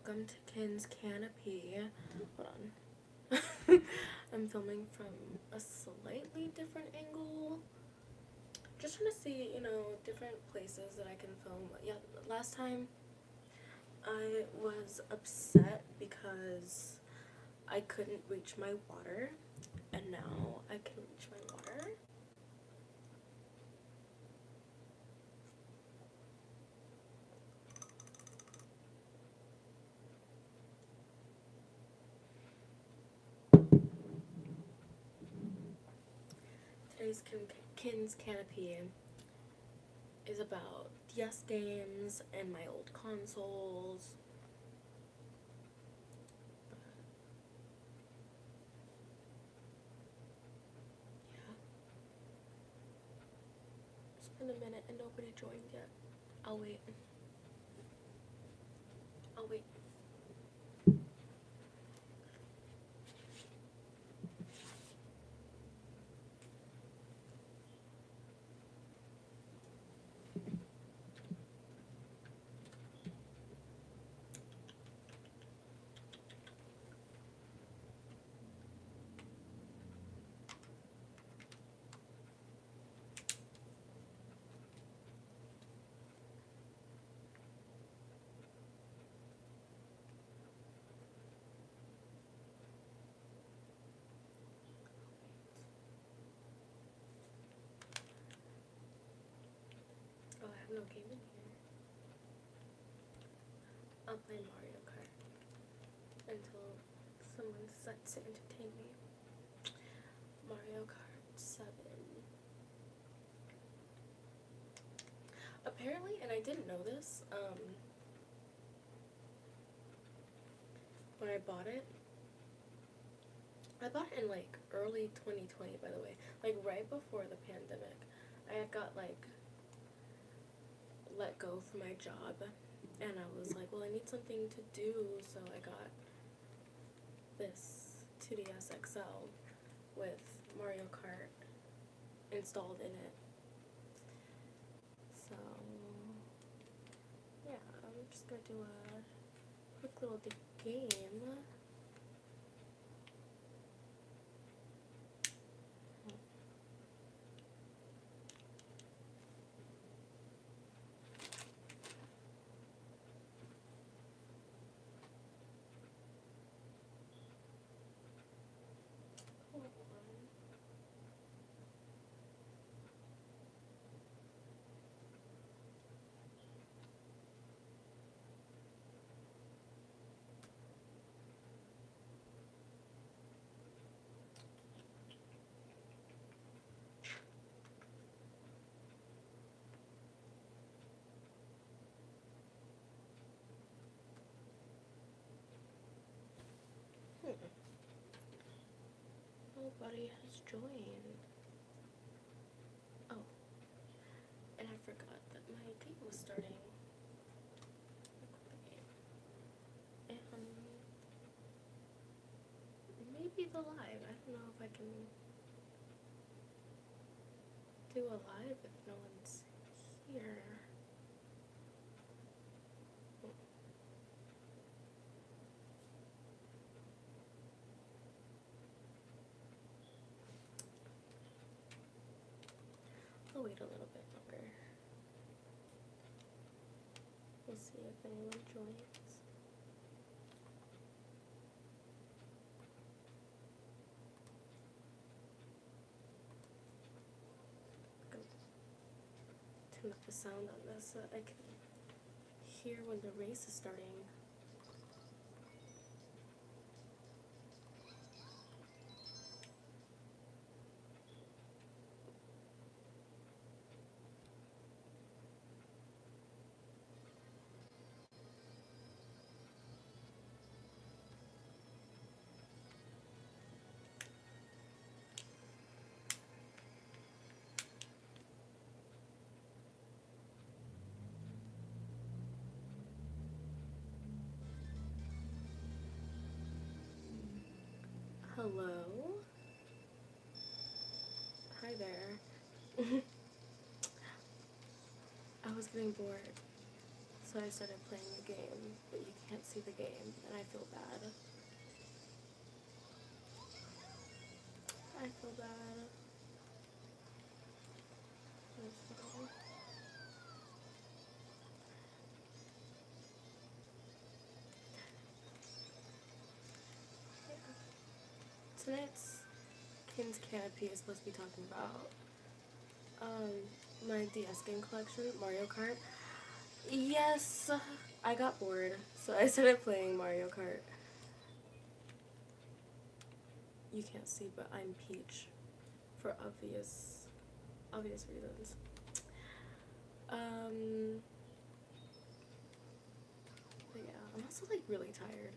welcome to Kenn's Canopy. Hold on. I'm filming from a slightly different angle. Just trying to see, different places that I can film. Yeah, last time I was upset because I couldn't reach my water, and now I can reach my water. Today's Kenn's Canopy is about DS games and my old consoles. Yeah. It's been a minute and nobody joined yet. I'll wait. I'll wait. Oh, I have no game in here. I'll play Mario Kart until someone decides to entertain me. Mario Kart 7. Apparently, and I didn't know this, when I bought it in like early 2020, by the way, like right before the pandemic. I had got like let go from my job, and I was like, well, I need something to do, so I got this 2DS XL with Mario Kart installed in it. So yeah, I'm just gonna do a quick little game. Nobody has joined. Oh, and I forgot that my game was starting. And maybe the live. I don't know if I can do a live if no one's here. I'll wait a little bit longer. We'll see if anyone joins. I'm gonna turn up the sound on this so that I can hear when the race is starting. Hello? Hi there. I was getting bored, So I started playing the game, but you can't see the game, and I feel bad. I feel bad. That's fine. Yeah. Tonight's Kenn's Canopy is supposed to be talking about my DS game collection, Mario Kart. Yes, I got bored, so I started playing Mario Kart. You can't see, but I'm Peach, for obvious reasons. But yeah, I'm also like really tired.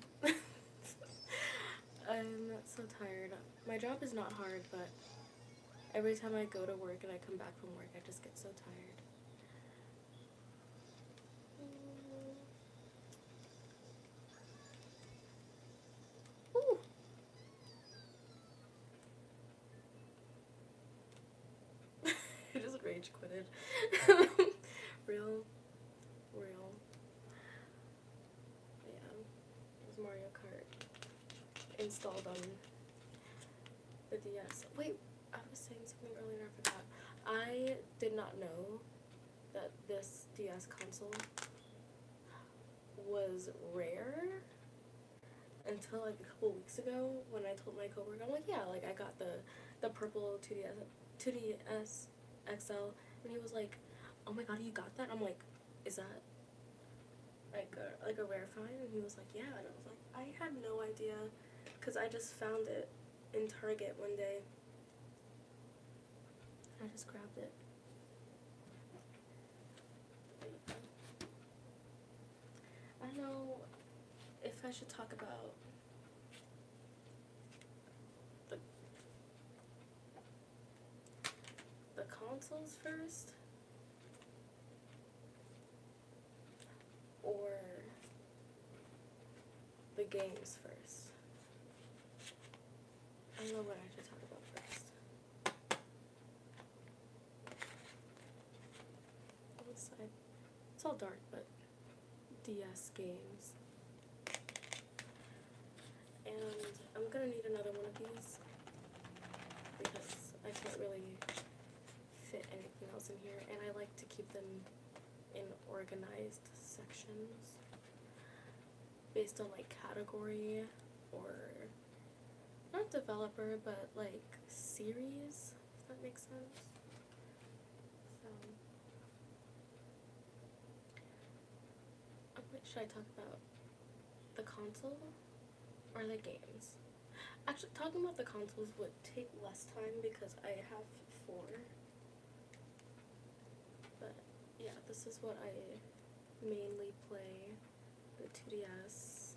I'm so tired. My job is not hard, but every time I go to work and I come back from work, I just get so tired. Ooh. I just rage quitted. Real. Yeah, it was Mario Kart installed on the DS. Wait, I was saying something earlier, I forgot. I did not know that this DS console was rare until like a couple weeks ago when I told my coworker, I'm like, yeah, like I got the purple 2DS XL, and he was like, oh my god, you got that? I'm like, is that like a rare find? And he was like, yeah, and I was like, I had no idea, because I just found it in Target one day. I just grabbed it. I don't know if I should talk about the consoles first, or the games first. I don't know what I should talk about first. This side, it's all dark, but DS games. And I'm gonna need another one of these because I can't really fit anything else in here, and I like to keep them in organized sections based on like category or not developer, but like series, if that makes sense. So should I talk about the console or the games? Actually, talking about the consoles would take less time because I have 4. But yeah, this is what I mainly play. The 2DS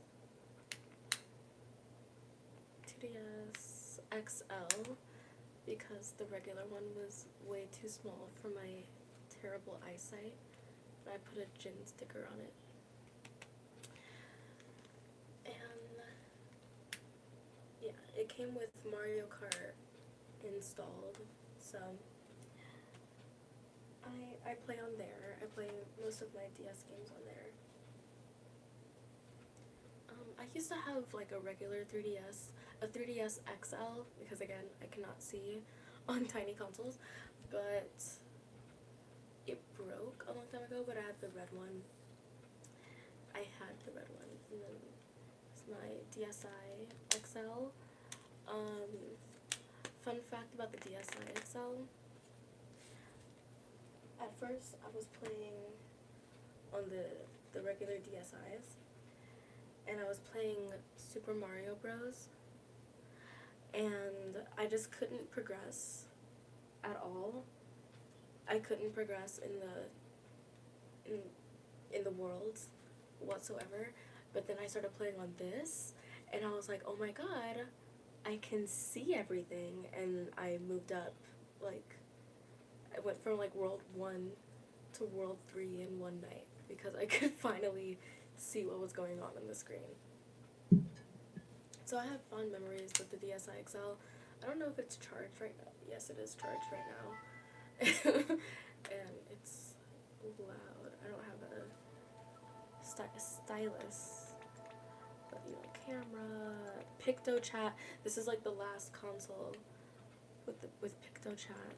XL, because the regular one was way too small for my terrible eyesight. And I put a gin sticker on it. And yeah, it came with Mario Kart installed, so I play on there. I play most of my DS games on there. I used to have like a regular 3DS, a 3DS XL, because again, I cannot see on tiny consoles, but it broke a long time ago, but I had the red one. And then it's my DSi XL. Fun fact about the DSi XL. At first, I was playing on the regular DSi's, and I was playing Super Mario Bros. And I just couldn't progress at all. I couldn't progress in the worlds whatsoever. But then I started playing on this, and I was like, oh my god, I can see everything. And I moved up, like, I went from like World 1 to World 3 in one night because I could finally see what was going on the screen. So I have fond memories with the DSi XL. I don't know if it's charged right now. Yes, it is charged right now. And it's loud. I don't have stylus. But, you know, camera, PictoChat. This is like the last console with PictoChat.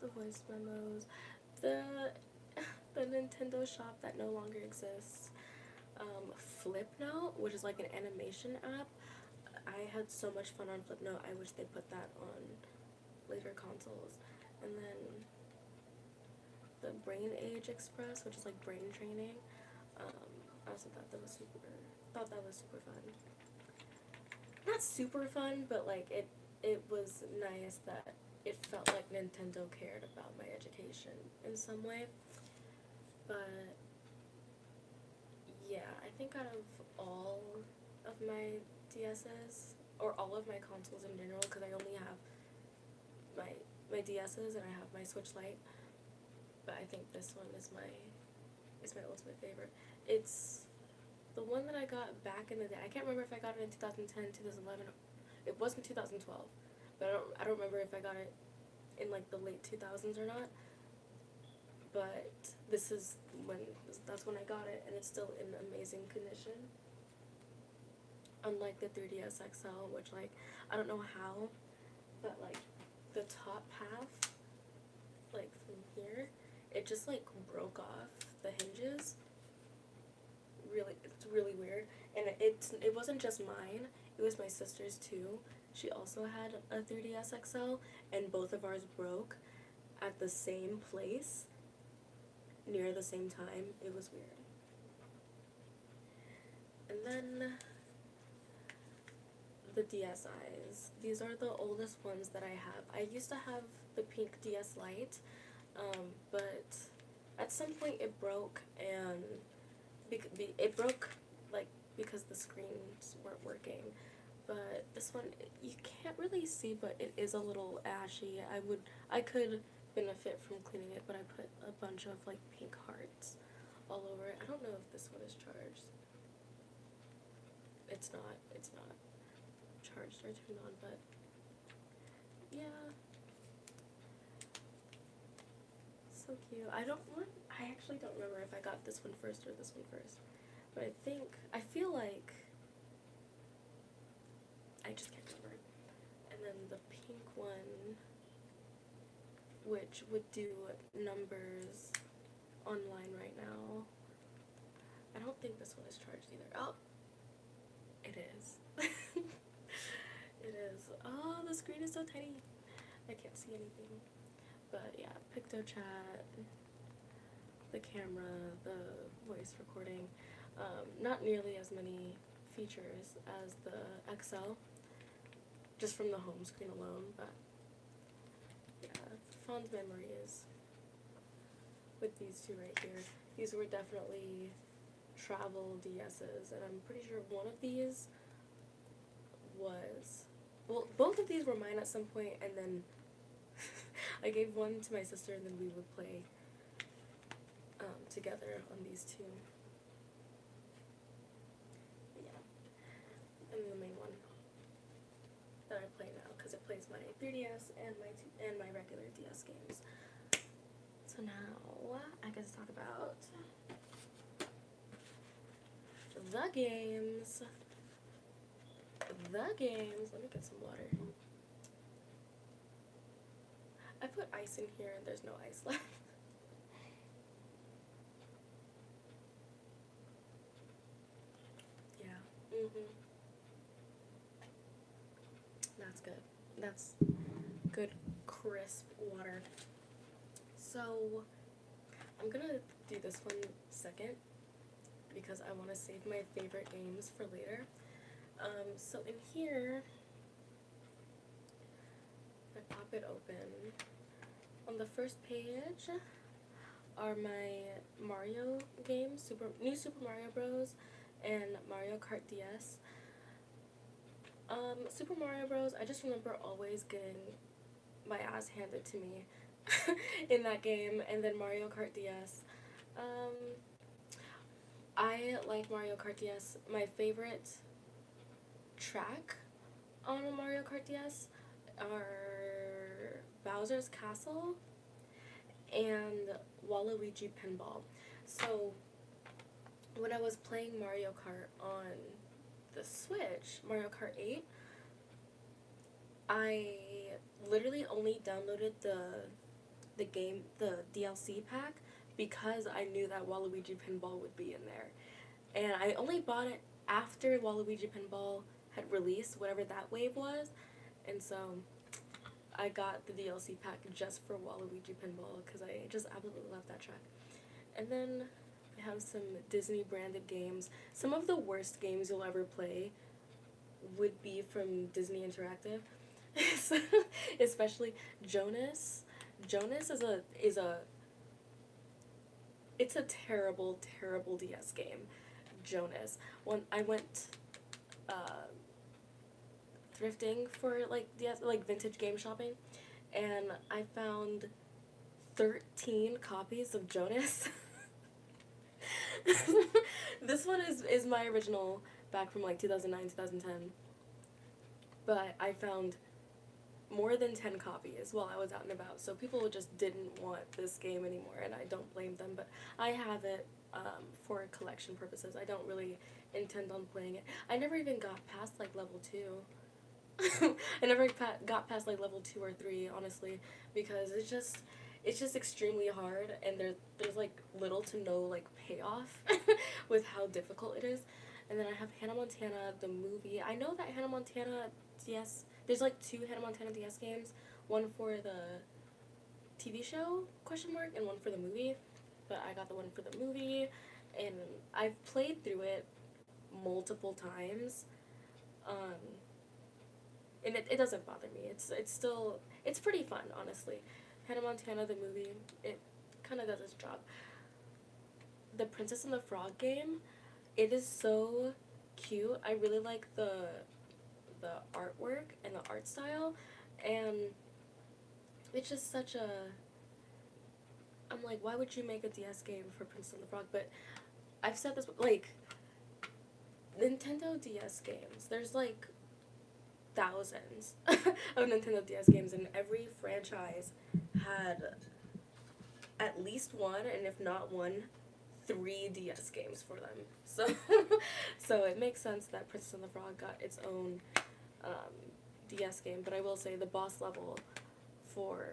The voice memos, the the Nintendo shop that no longer exists. Flipnote, which is like an animation app. I had so much fun on Flipnote. I wish they put that on later consoles. And then the Brain Age Express, which is like brain training. I also thought that was super fun. Not super fun, but like it was nice that it felt like Nintendo cared about my education in some way. But yeah, I think out of all of my DS's, or all of my consoles in general, because I only have my DS's and I have my Switch Lite, but I think this one is my ultimate favorite. It's the one that I got back in the day. I can't remember if I got it in 2010, 2011. It wasn't 2012, but I don't remember if I got it in like the late 2000s or not. But that's when I got it, and it's still in amazing condition. Unlike the 3DS XL, which like I don't know how, but like the top half, like from here, it just like broke off the hinges. It's really weird, and it wasn't just mine. It was my sister's too. She also had a 3DS XL, and both of ours broke at the same place near the same time. It was weird. And then the DSIs. These are the oldest ones that I have. I used to have the pink DS Lite, but at some point it broke, and it broke like because the screens weren't working. But this one, you can't really see, but it is a little ashy. I could benefit from cleaning it, but I put a bunch of like pink hearts all over it. I don't know if this one is charged. It's not charged or turned on, but yeah. So cute. I actually don't remember if I got this one first or this one first. But I feel like I just can't remember. And then the pink one, which would do numbers online right now. I don't think this one is charged either. Oh, it is. It is. Oh, the screen is so tiny. I can't see anything. But yeah, PictoChat, the camera, the voice recording. Not nearly as many features as the XL, just from the home screen alone, but yeah, fond memories with these two right here. These were definitely travel DS's, and I'm pretty sure one of these was, well, both of these were mine at some point, and then I gave one to my sister, and then we would play together on these two. Yeah. And the main one that I play now, because it plays my 3DS and my regular DS games. So now I get to talk about the games. Let me get some water. I put ice in here and there's no ice left. Yeah. That's good. That's good, crisp water. So I'm gonna do this one second because I want to save my favorite games for later. So in here, I pop it open. On the first page are my Mario games, New Super Mario Bros. And Mario Kart DS. Super Mario Bros. I just remember always getting my ass handed to me in that game, and then Mario Kart DS. I like Mario Kart DS. My favorite track on a Mario Kart DS are Bowser's Castle and Waluigi Pinball. So when I was playing Mario Kart on the Switch, Mario Kart 8, I literally only downloaded the game, the DLC pack, because I knew that Waluigi Pinball would be in there. And I only bought it after Waluigi Pinball had released, whatever that wave was. And so I got the DLC pack just for Waluigi Pinball because I just absolutely love that track. And then I have some Disney branded games. Some of the worst games you'll ever play would be from Disney Interactive. Especially Jonas. Jonas is a it's a terrible, terrible DS game. Jonas. When I went thrifting for like DS, like vintage game shopping, and I found 13 copies of Jonas. This one is my original back from like 2009, 2010. But I found more than 10 copies while I was out and about, so people just didn't want this game anymore, and I don't blame them, but I have it for collection purposes. I don't really intend on playing it. I never even got past like level 2. I never got past like level 2 or 3, honestly, because it's just extremely hard, and there's like little to no like payoff with how difficult it is. And then I have Hannah Montana the movie. I know that Hannah Montana DS, there's like 2 Hannah Montana DS games, one for the TV show question mark and one for the movie, but I got the one for the movie, and I've played through it multiple times, and it doesn't bother me. It's still, it's pretty fun, honestly. Hannah Montana the movie, it kind of does its job. The Princess and the Frog game, it is so cute. I really like the artwork and the art style, and it's just such a, I'm like, why would you make a DS game for Princess and the Frog? But I've said this, like, Nintendo DS games, there's like thousands of Nintendo DS games, and every franchise had at least one, and if not one, 3 DS games for them. So so it makes sense that Princess and the Frog got its own DS game, but I will say the boss level for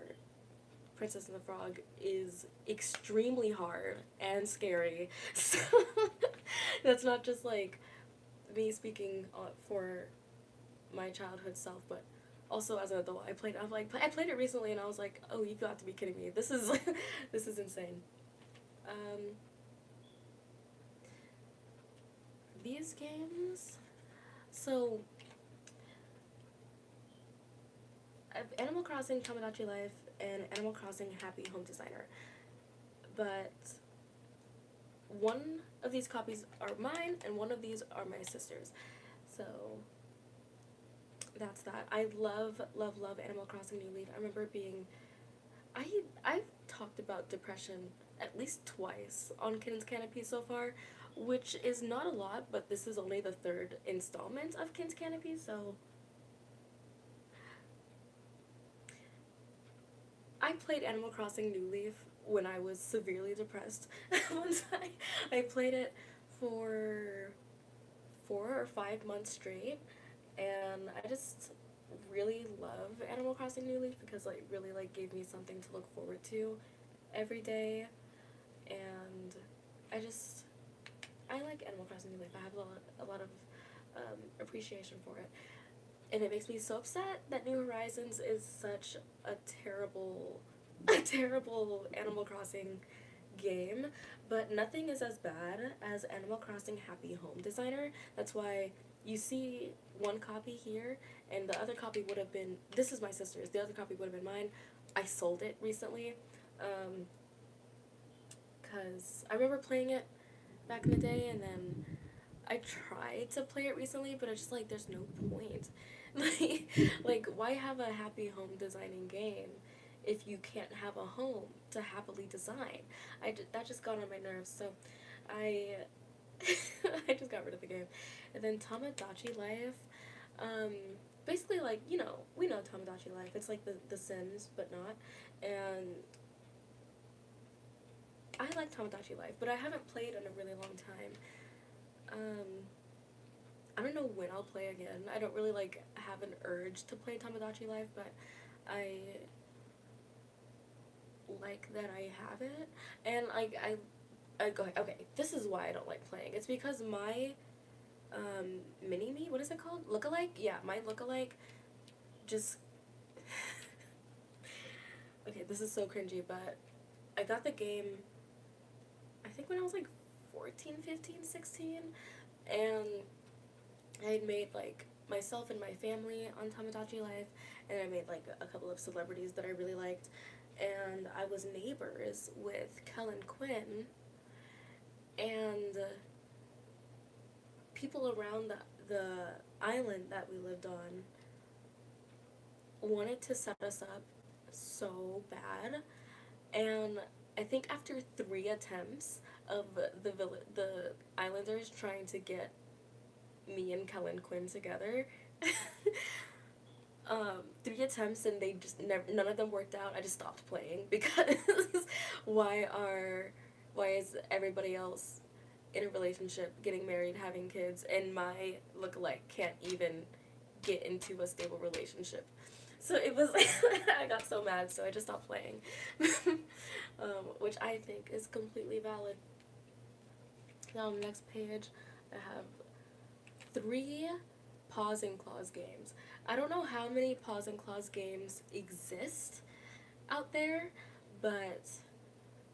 Princess and the Frog is extremely hard and scary. So that's not just like me speaking for my childhood self, but also as an adult. I played it recently, and I was like, oh, you've got to be kidding me. This is this is insane. These games, so I have Animal Crossing Tamagotchi Life and Animal Crossing Happy Home Designer, but one of these copies are mine and one of these are my sister's. So that's that. I love, love, love Animal Crossing New Leaf. I remember being, I've talked about depression at least twice on Kenn's Canopy so far, which is not a lot, but this is only the 3rd installment of Ken's Canopy, so I played Animal Crossing New Leaf when I was severely depressed. Once I played it for 4 or 5 months straight, and I just really love Animal Crossing New Leaf because like really like gave me something to look forward to every day, and I like Animal Crossing New Leaf. I have a lot of appreciation for it, and it makes me so upset that New Horizons is such a terrible Animal Crossing game, but nothing is as bad as Animal Crossing Happy Home Designer. That's why you see one copy here, and the other copy would have been, this is my sister's, the other copy would have been mine. I sold it recently, because I remember playing it back in the day, and then I tried to play it recently, but it's just like, there's no point. Like, why have a happy home designing game if you can't have a home to happily design? That just got on my nerves, so I just got rid of the game. And then Tamagotchi Life, basically, like, you know, we know Tamagotchi Life. It's like the Sims, but not. And I like Tamagotchi Life, but I haven't played in a really long time. I don't know when I'll play again. I don't really like have an urge to play Tamagotchi Life, but I like that I have it. And I go, okay, this is why I don't like playing. It's because my mini me, what is it called? Lookalike? Yeah, my lookalike just okay, this is so cringy, but I got the game I think when I was like 14, 15, 16, and I had made like myself and my family on Tamagotchi Life, and I made like a couple of celebrities that I really liked, and I was neighbors with Quinn, and people around the island that we lived on wanted to set us up so bad, and I think after 3 attempts of the islanders trying to get me and Quinn together, 3 attempts and they just never, none of them worked out. I just stopped playing because why are why is everybody else in a relationship, getting married, having kids, and my lookalike can't even get into a stable relationship? So it was I got so mad, so I just stopped playing, which I think is completely valid. Now on the next page, I have 3 Paws and Claws games. I don't know how many Paws and Claws games exist out there, but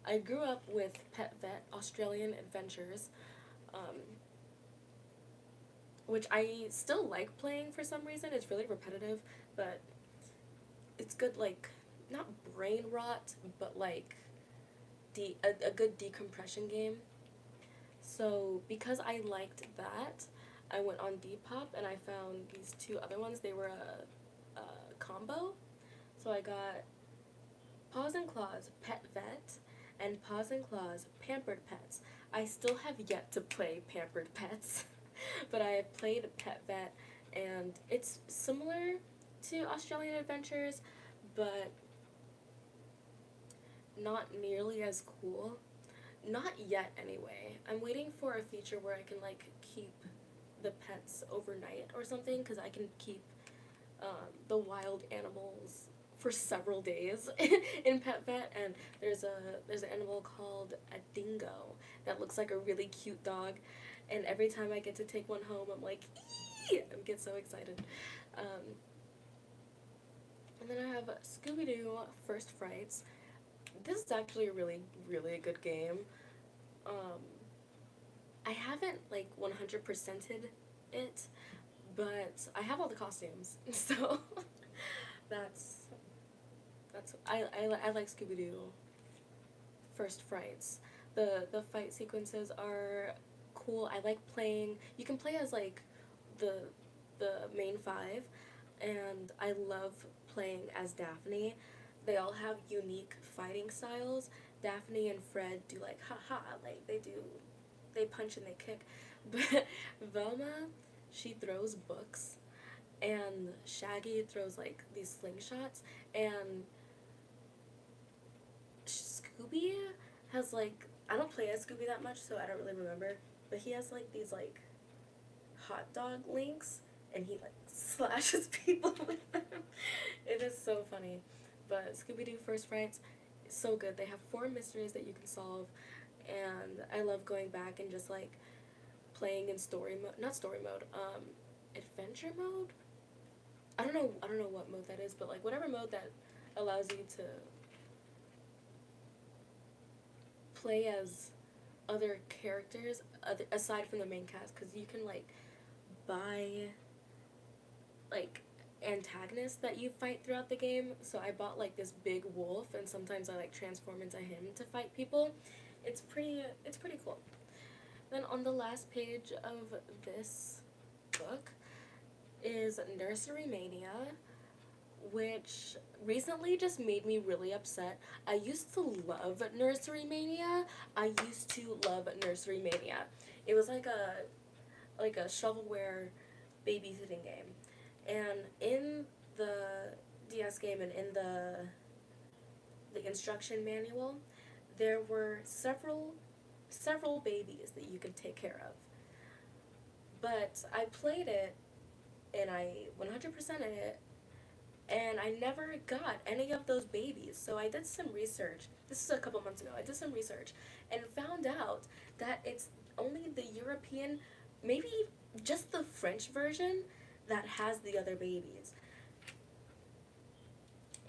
I grew up with Pet Vet Australian Adventures, which I still like playing for some reason. It's really repetitive, but it's good, like, not brain rot, but like a good decompression game. So because I liked that, I went on Depop and I found these 2 other ones. They were a combo. So I got Paws and Claws Pet Vet and Paws and Claws Pampered Pets. I still have yet to play Pampered Pets, but I have played Pet Vet, and it's similar to Australian Adventures, but not nearly as cool. Not yet, anyway. I'm waiting for a feature where I can, like, keep the pets overnight or something, because I can keep the wild animals for several days in Pet Vet, and there's an animal called a dingo that looks like a really cute dog, and every time I get to take one home, I'm like, eee! I get so excited. And then I have Scooby-Doo First Frights. This is actually a really, really good game. I haven't, like, 100%ed it, but I have all the costumes, so that's I like Scooby-Doo First Frights. The fight sequences are cool. I like playing, you can play as, like, the main 5, and I love playing as Daphne. They all have unique fighting styles. Daphne and Fred do, like, ha-ha, like, they punch and they kick. But Velma, she throws books, and Shaggy throws, like, these slingshots, and Scooby has, like, I don't play as Scooby that much, so I don't really remember, but he has, like, these, like, hot dog links, and he, like, slashes people with them. It is so funny. But Scooby-Doo First Frights is so good. They have 4 mysteries that you can solve, and I love going back and just, like, playing in story mode, not story mode, adventure mode? I don't know what mode that is, but, like, whatever mode that allows you to play as other characters aside from the main cast, because you can, like, buy, like, antagonists that you fight throughout the game. So I bought, like, this big wolf, and sometimes I, like, transform into him to fight people. It's pretty cool. Then on the last page of this book is Nursery Mania, which recently just made me really upset. I used to love Nursery Mania. It was like a shovelware babysitting game. And in the DS game and in the instruction manual, there were several babies that you could take care of. But I played it and I 100%ed it, and I never got any of those babies. So I did some research. This is a couple months ago. I did some research and found out that it's only the European, maybe just the French version, that has the other babies.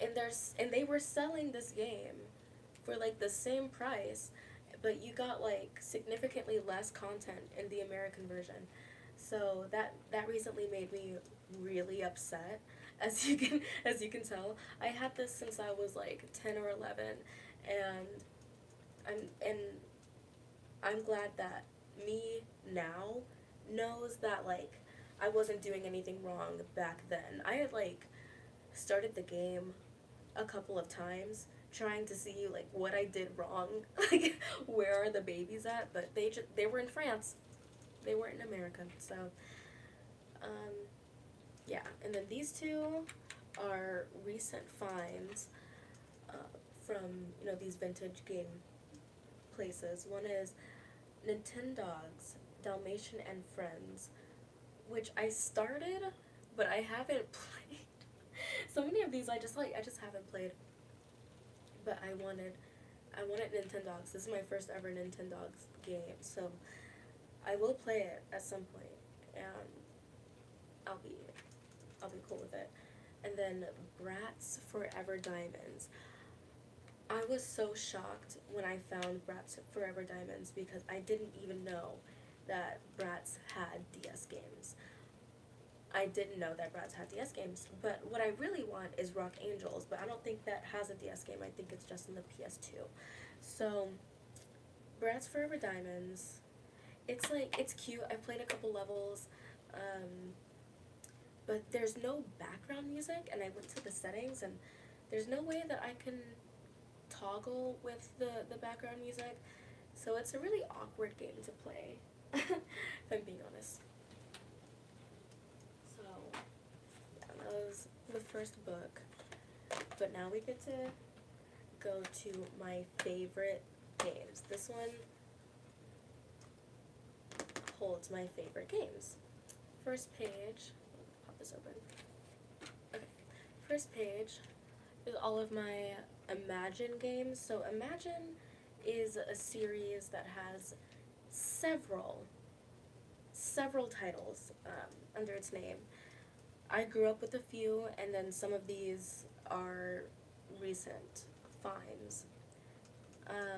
And they were selling this game for like the same price, but you got like significantly less content in the American version. So that recently made me really upset, as you can tell. I had this since I was like 10 or 11, and and I'm glad that me now knows that like I wasn't doing anything wrong back then. I had like started the game a couple of times trying to see like what I did wrong, like where are the babies at, but they were in France. They weren't in America. So um yeah, and then these two are recent finds uh, from, these vintage game places. One is Nintendogs, Dalmatian and Friends, which I started, but I haven't played. So many of these I just haven't played. But I wanted Nintendogs. This is my first ever Nintendogs game, so I will play it at some point, and I'll be I'll be cool with it. And then Bratz Forever Diamonds. I was so shocked when I found Bratz Forever Diamonds because I didn't even know that Bratz had DS games. I didn't know that Bratz had DS games, but what I really want is Rock Angels, but I don't think that has a DS game. I think it's just in the PS2. So, Bratz Forever Diamonds, it's cute. I played a couple levels, but there's no background music, and I went to the settings, and there's no way that I can toggle with the background music, so it's a really awkward game to play, if I'm being honest. So, yeah, that was the first book, but now we get to go to my favorite games. This one holds my favorite games. First page, pop this open. Okay, first page is all of my Imagine games. So Imagine is a series that has several titles under its name. I grew up with a few, and then some of these are recent finds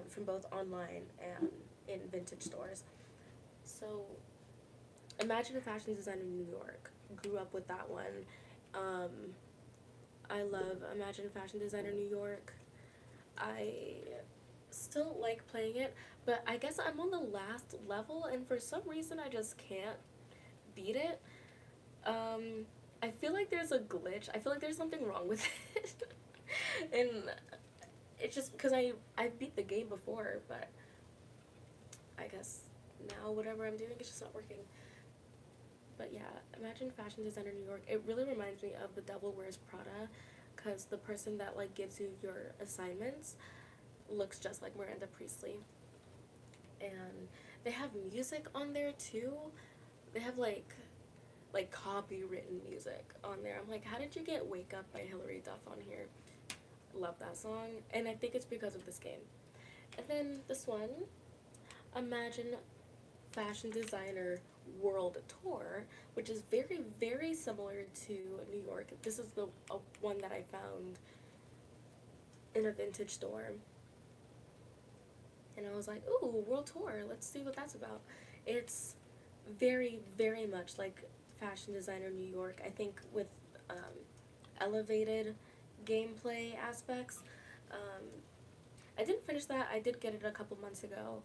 from both online and in vintage stores. So, Imagine a Fashion Designer New York. Grew up with that one. Um, I love Imagine Fashion Designer New York. I still like playing it, but I guess I'm on the last level, and for some reason I just can't beat it. I feel like there's a glitch. I feel like there's something wrong with it. And it's just because I beat the game before, but I guess now whatever I'm doing is just not working. But yeah, Imagine Fashion Designer New York. It really reminds me of The Devil Wears Prada, because the person that like gives you your assignments looks just like Miranda Priestley. And they have music on there too. They have like copywritten music on there. I'm like, how did you get Wake Up by Hilary Duff on here? Love that song. And I think it's because of this game. And then this one, Imagine Fashion Designer World Tour, which is very, very similar to New York. This is the one that I found in a vintage store. And I was like, ooh, World Tour, let's see what that's about. It's very, very much like Fashion Designer New York, I think with elevated gameplay aspects. Um, I didn't finish that. I did get it a couple months ago.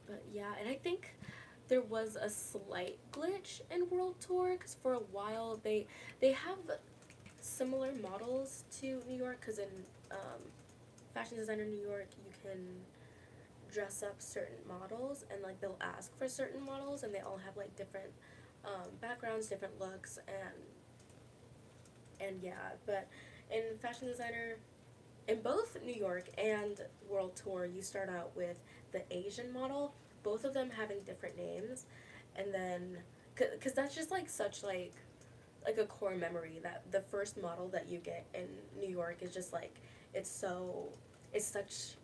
But yeah, and I think there was a slight glitch in World Tour, because for a while they have similar models to New York, because in Fashion Designer New York you can dress up certain models, and like they'll ask for certain models, and they all have like different backgrounds, different looks, and yeah, but In fashion designer, in both New York and World Tour, you start out with the Asian model, both of them having different names, and then, cause that's just like such like a core memory that the first model that you get in New York is just like it's so it's such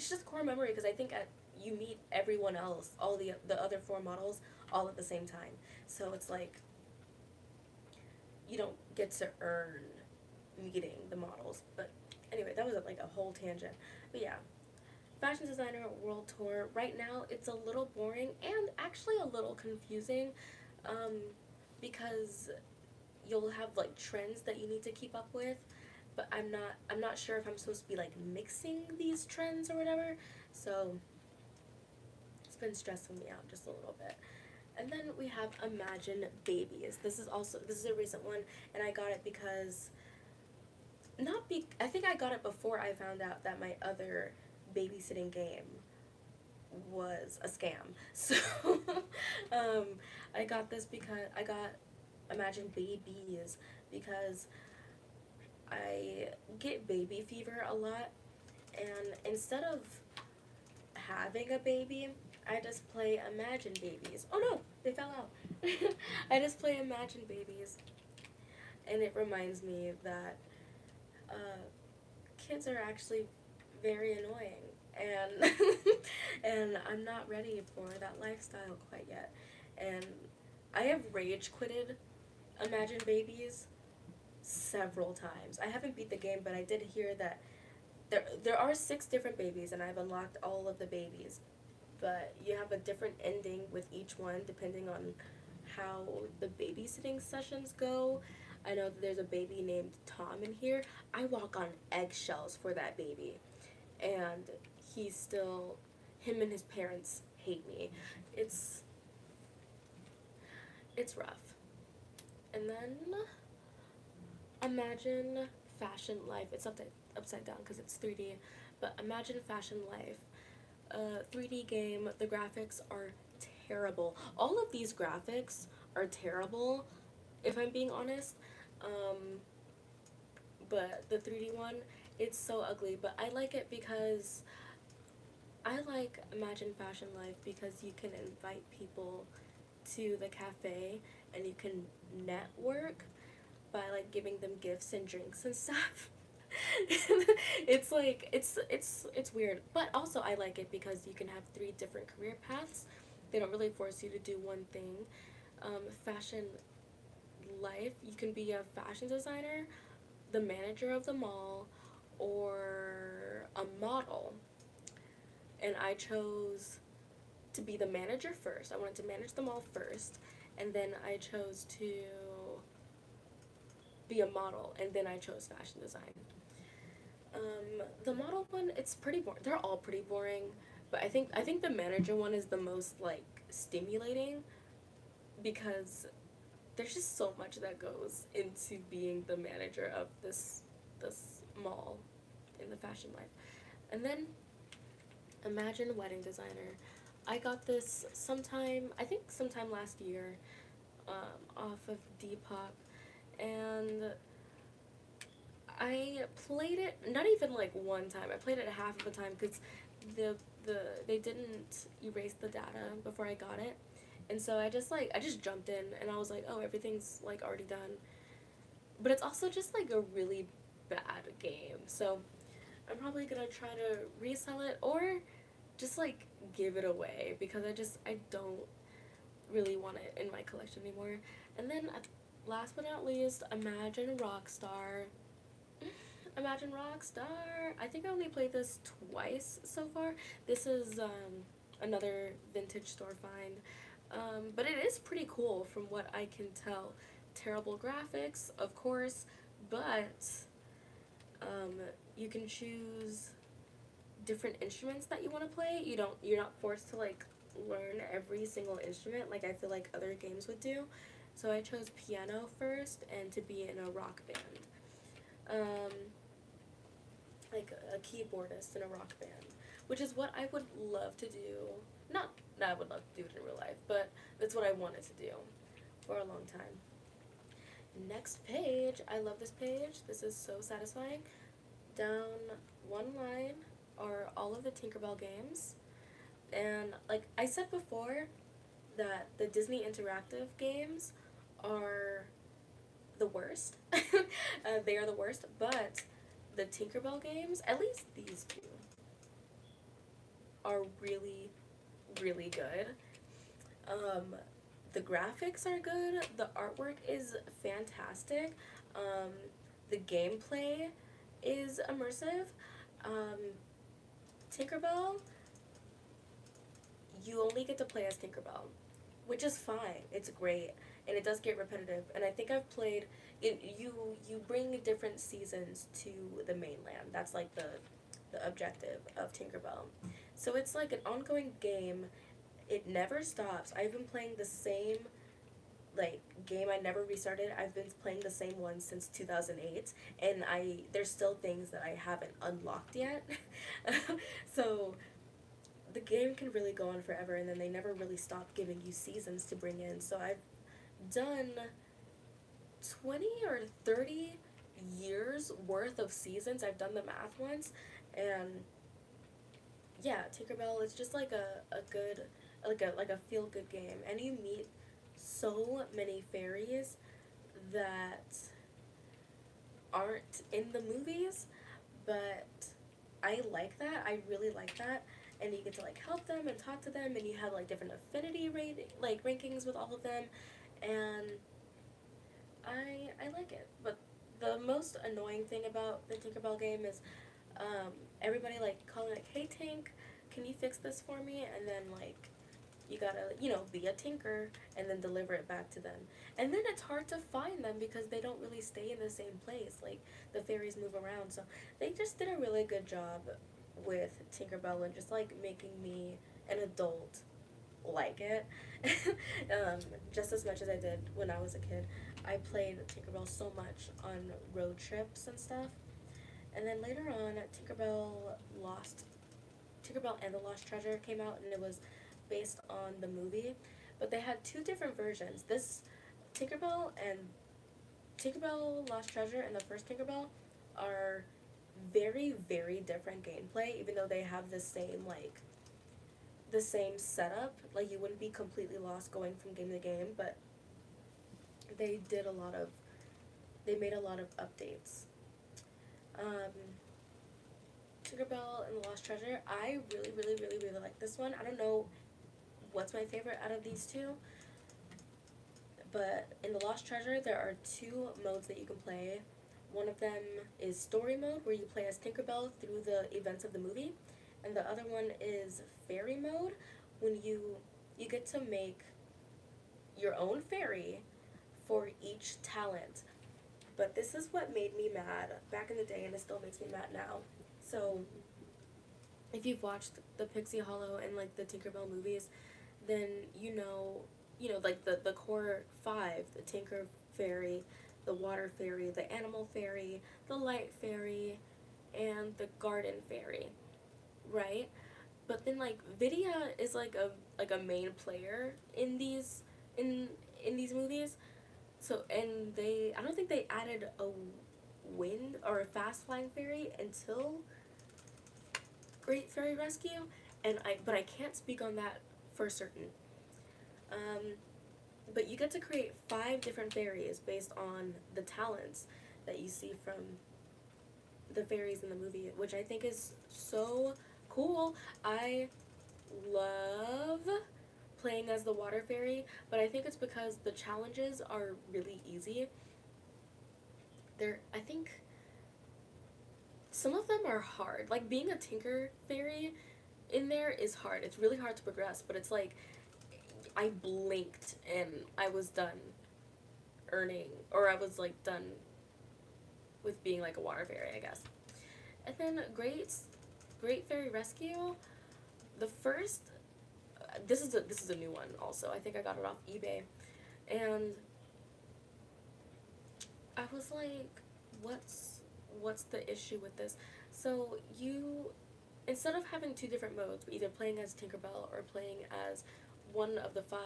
just core memory because I think you meet everyone else, all the other four models, all at the same time. So it's like you don't get to earn meeting the models. But anyway, that was like a whole tangent. But yeah, fashion designer world tour. Right now, it's a little boring and actually a little confusing, um, because you'll have like trends that you need to keep up with. But I'm not sure if I'm supposed to be like mixing these trends or whatever. So it's been stressing me out just a little bit. And then we have Imagine Babies. This is a recent one, and I got it because I think I got it before I found out that my other babysitting game was a scam. So um, I got this because I got Imagine Babies because I get baby fever a lot, and instead of having a baby, I just play Imagine Babies. Oh no, they fell out. I just play Imagine Babies, and it reminds me that uh, kids are actually very annoying, and and I'm not ready for that lifestyle quite yet. And I have rage quitted Imagine Babies several times. I haven't beat the game, but I did hear that there are 6 different babies, and I've unlocked all of the babies. But you have a different ending with each one depending on how the babysitting sessions go. I know that there's a baby named Tom in here. I walk on eggshells for that baby, and he's still him and his parents hate me. It's it's rough. And then Imagine Fashion Life. It's upside down because it's 3D, but Imagine Fashion Life. 3D game. The graphics are terrible. All of these graphics are terrible, if I'm being honest. Um, but the 3D one, it's so ugly. But I like it because I like Imagine Fashion Life because you can invite people to the cafe and you can network by like giving them gifts and drinks and stuff. It's like it's weird, but also I like it because you can have 3 different career paths. They don't really force you to do one thing. Fashion life, you can be a fashion designer, the manager of the mall, or a model. And I chose to be the manager first. I wanted to manage the mall first, and then I chose to be a model, and then I chose fashion design. The model one, it's pretty boring. They're all pretty boring, but I think the manager one is the most like stimulating because there's just so much that goes into being the manager of this mall in the fashion life. And then Imagine Wedding Designer. I got this sometime last year, off of Depop, and I played it not even like one time. I played it half of the time because the they didn't erase the data before I got it, and so I just jumped in and I was like, oh, everything's like already done. But it's also just like a really bad game, so I'm probably gonna try to resell it or just like give it away because I don't really want it in my collection anymore. And then last but not least, Imagine Rockstar. Imagine Rockstar. I think I only played this twice so far. This is another vintage store find. But it is pretty cool from what I can tell. Terrible graphics, of course, but um, you can choose different instruments that you want to play. You're not forced to like learn every single instrument like I feel like other games would do. So I chose piano first and to be in a rock band. Um, like a keyboardist in a rock band, which is what I would love to do. Not that I would love to do it in real life, but that's what I wanted to do for a long time. Next page. I love this page. This is so satisfying. Down one line are all of the Tinkerbell games. And like I said before, that the Disney interactive games are the worst. They are the worst, but the Tinkerbell games, at least these two, are really, really good. Um, the graphics are good. The artwork is fantastic. Um, the gameplay is immersive. Um, Tinkerbell, you only get to play as Tinkerbell, which is fine. It's great, and it does get repetitive. And I think I've played it. You bring different seasons to the mainland. That's like the objective of Tinkerbell. So it's like an ongoing game. It never stops. I've been playing the same like game. I never restarted. I've been playing the same one since 2008, and there's still things that I haven't unlocked yet. So the game can really go on forever, and then they never really stop giving you seasons to bring in. So I've done 20 or 30 years worth of seasons. I've done the math once, and yeah, Tinkerbell is just like a good like a feel good game, and you meet so many fairies that aren't in the movies, but I like that. I really like that. And you get to like help them and talk to them, and you have like different affinity rankings with all of them, and I like it. But the most annoying thing about the Tinkerbell game is everybody like calling like, "Hey Tink, can you fix this for me?" And then like you gotta, be a tinker and then deliver it back to them. And then it's hard to find them because they don't really stay in the same place. Like, the fairies move around. So they just did a really good job with Tinkerbell and just, like, making me an adult like it. Just as much as I did when I was a kid. I played Tinkerbell so much on road trips and stuff. And then later on, Tinkerbell and the Lost Treasure came out, and it was based on the movie, but they had two different versions. This Tinkerbell and Tinkerbell Lost Treasure and the first Tinkerbell are very, very different gameplay, even though they have the same setup. Like, you wouldn't be completely lost going from game to game, but they made a lot of updates. Um, Tinkerbell and the Lost Treasure, I really, really, really, really like this one. I don't know what's my favorite out of these two, but in the Lost Treasure there are two modes that you can play. One of them is story mode, where you play as Tinkerbell through the events of the movie, and the other one is fairy mode, when you get to make your own fairy for each talent. But this is what made me mad back in the day, and it still makes me mad now. So if you've watched the Pixie Hollow and like the Tinkerbell movies, then like the core five: the Tinker Fairy, the Water Fairy, the Animal Fairy, the Light Fairy, and the Garden Fairy, right? But then like Vidya is like a main player in these movies. So, and I don't think they added a wind or a fast flying fairy until Great Fairy Rescue, but I can't speak on that for certain. Um, but you get to create 5 different fairies based on the talents that you see from the fairies in the movie, which I think is so cool. I love playing as the water fairy, but I think it's because the challenges are really easy. I think some of them are hard. Like, being a Tinker Fairy in there is hard. It's really hard to progress, but it's like I blinked and I was done I was like done with being like a water fairy, I guess. And then Great Fairy Rescue, the first this is a new one also. I think I got it off eBay. And I was like, what's the issue with this? So you, instead of having 2 different modes, either playing as Tinkerbell or playing as one of the 5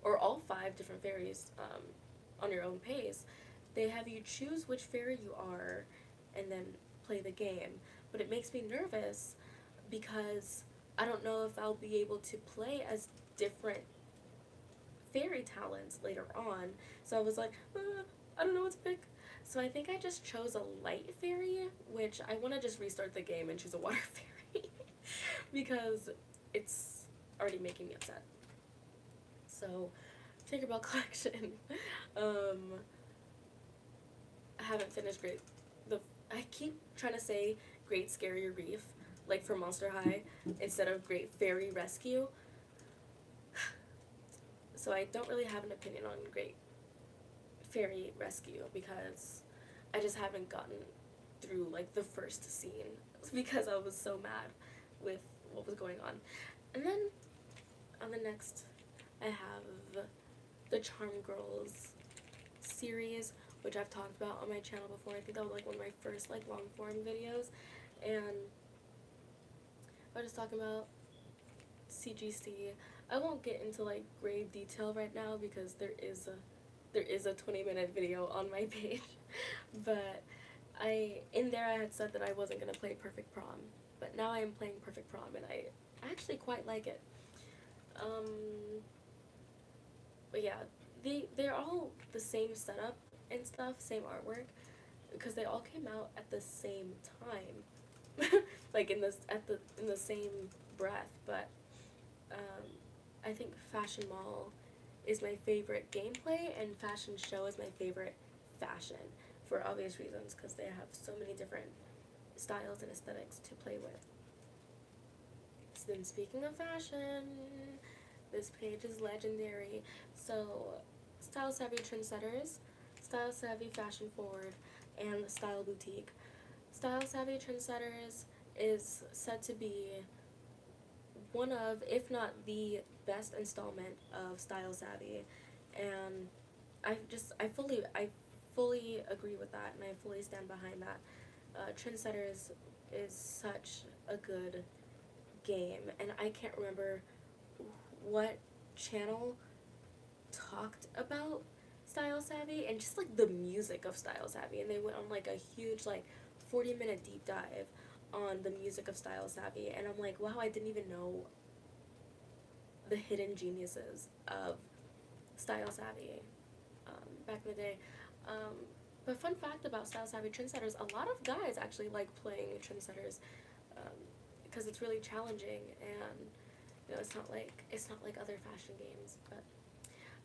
or all 5 different fairies on your own pace, they have you choose which fairy you are and then play the game. But it makes me nervous because I don't know if I'll be able to play as different fairy talents later on. So I was like, I don't know what to pick. So I think I just chose a light fairy, which I want to just restart the game and choose a water fairy because it's already making me upset. So, Tinkerbell collection. I haven't finished I keep trying to say Great Scary Reef, like for Monster High, instead of Great Fairy Rescue. So I don't really have an opinion on Great Fairy Rescue because I just haven't gotten through like the first scene because I was so mad with what was going on. And then on the next I have the Charm Girls series, which I've talked about on my channel before. I think that was like one of my first like long form videos, and I was just talking about CGC. I won't get into like grave detail right now because there is a 20-minute video on my page, but in there I had said that I wasn't gonna play Perfect Prom, but now I am playing Perfect Prom and I actually quite like it. But yeah, they're all the same setup and stuff, same artwork, because they all came out at the same time, like in the same breath. But I think Fashion Mall is my favorite gameplay, and Fashion Show is my favorite fashion for obvious reasons, because they have so many different styles and aesthetics to play with. So then, speaking of fashion, this page is legendary. So, Style Savvy Trendsetters, Style Savvy Fashion Forward, and Style Boutique. Style Savvy Trendsetters is said to be one of, if not the best installment of Style Savvy, and I fully agree with that, and I fully stand behind that. Trendsetters is such a good game, and I can't remember what channel talked about Style Savvy and just like the music of Style Savvy, and they went on like a huge like 40-minute deep dive on the music of Style Savvy, and I'm like, wow, I didn't even know the hidden geniuses of Style Savvy back in the day. But fun fact about Style Savvy Trendsetters, a lot of guys actually like playing Trendsetters because it's really challenging, and you know, it's not like other fashion games. But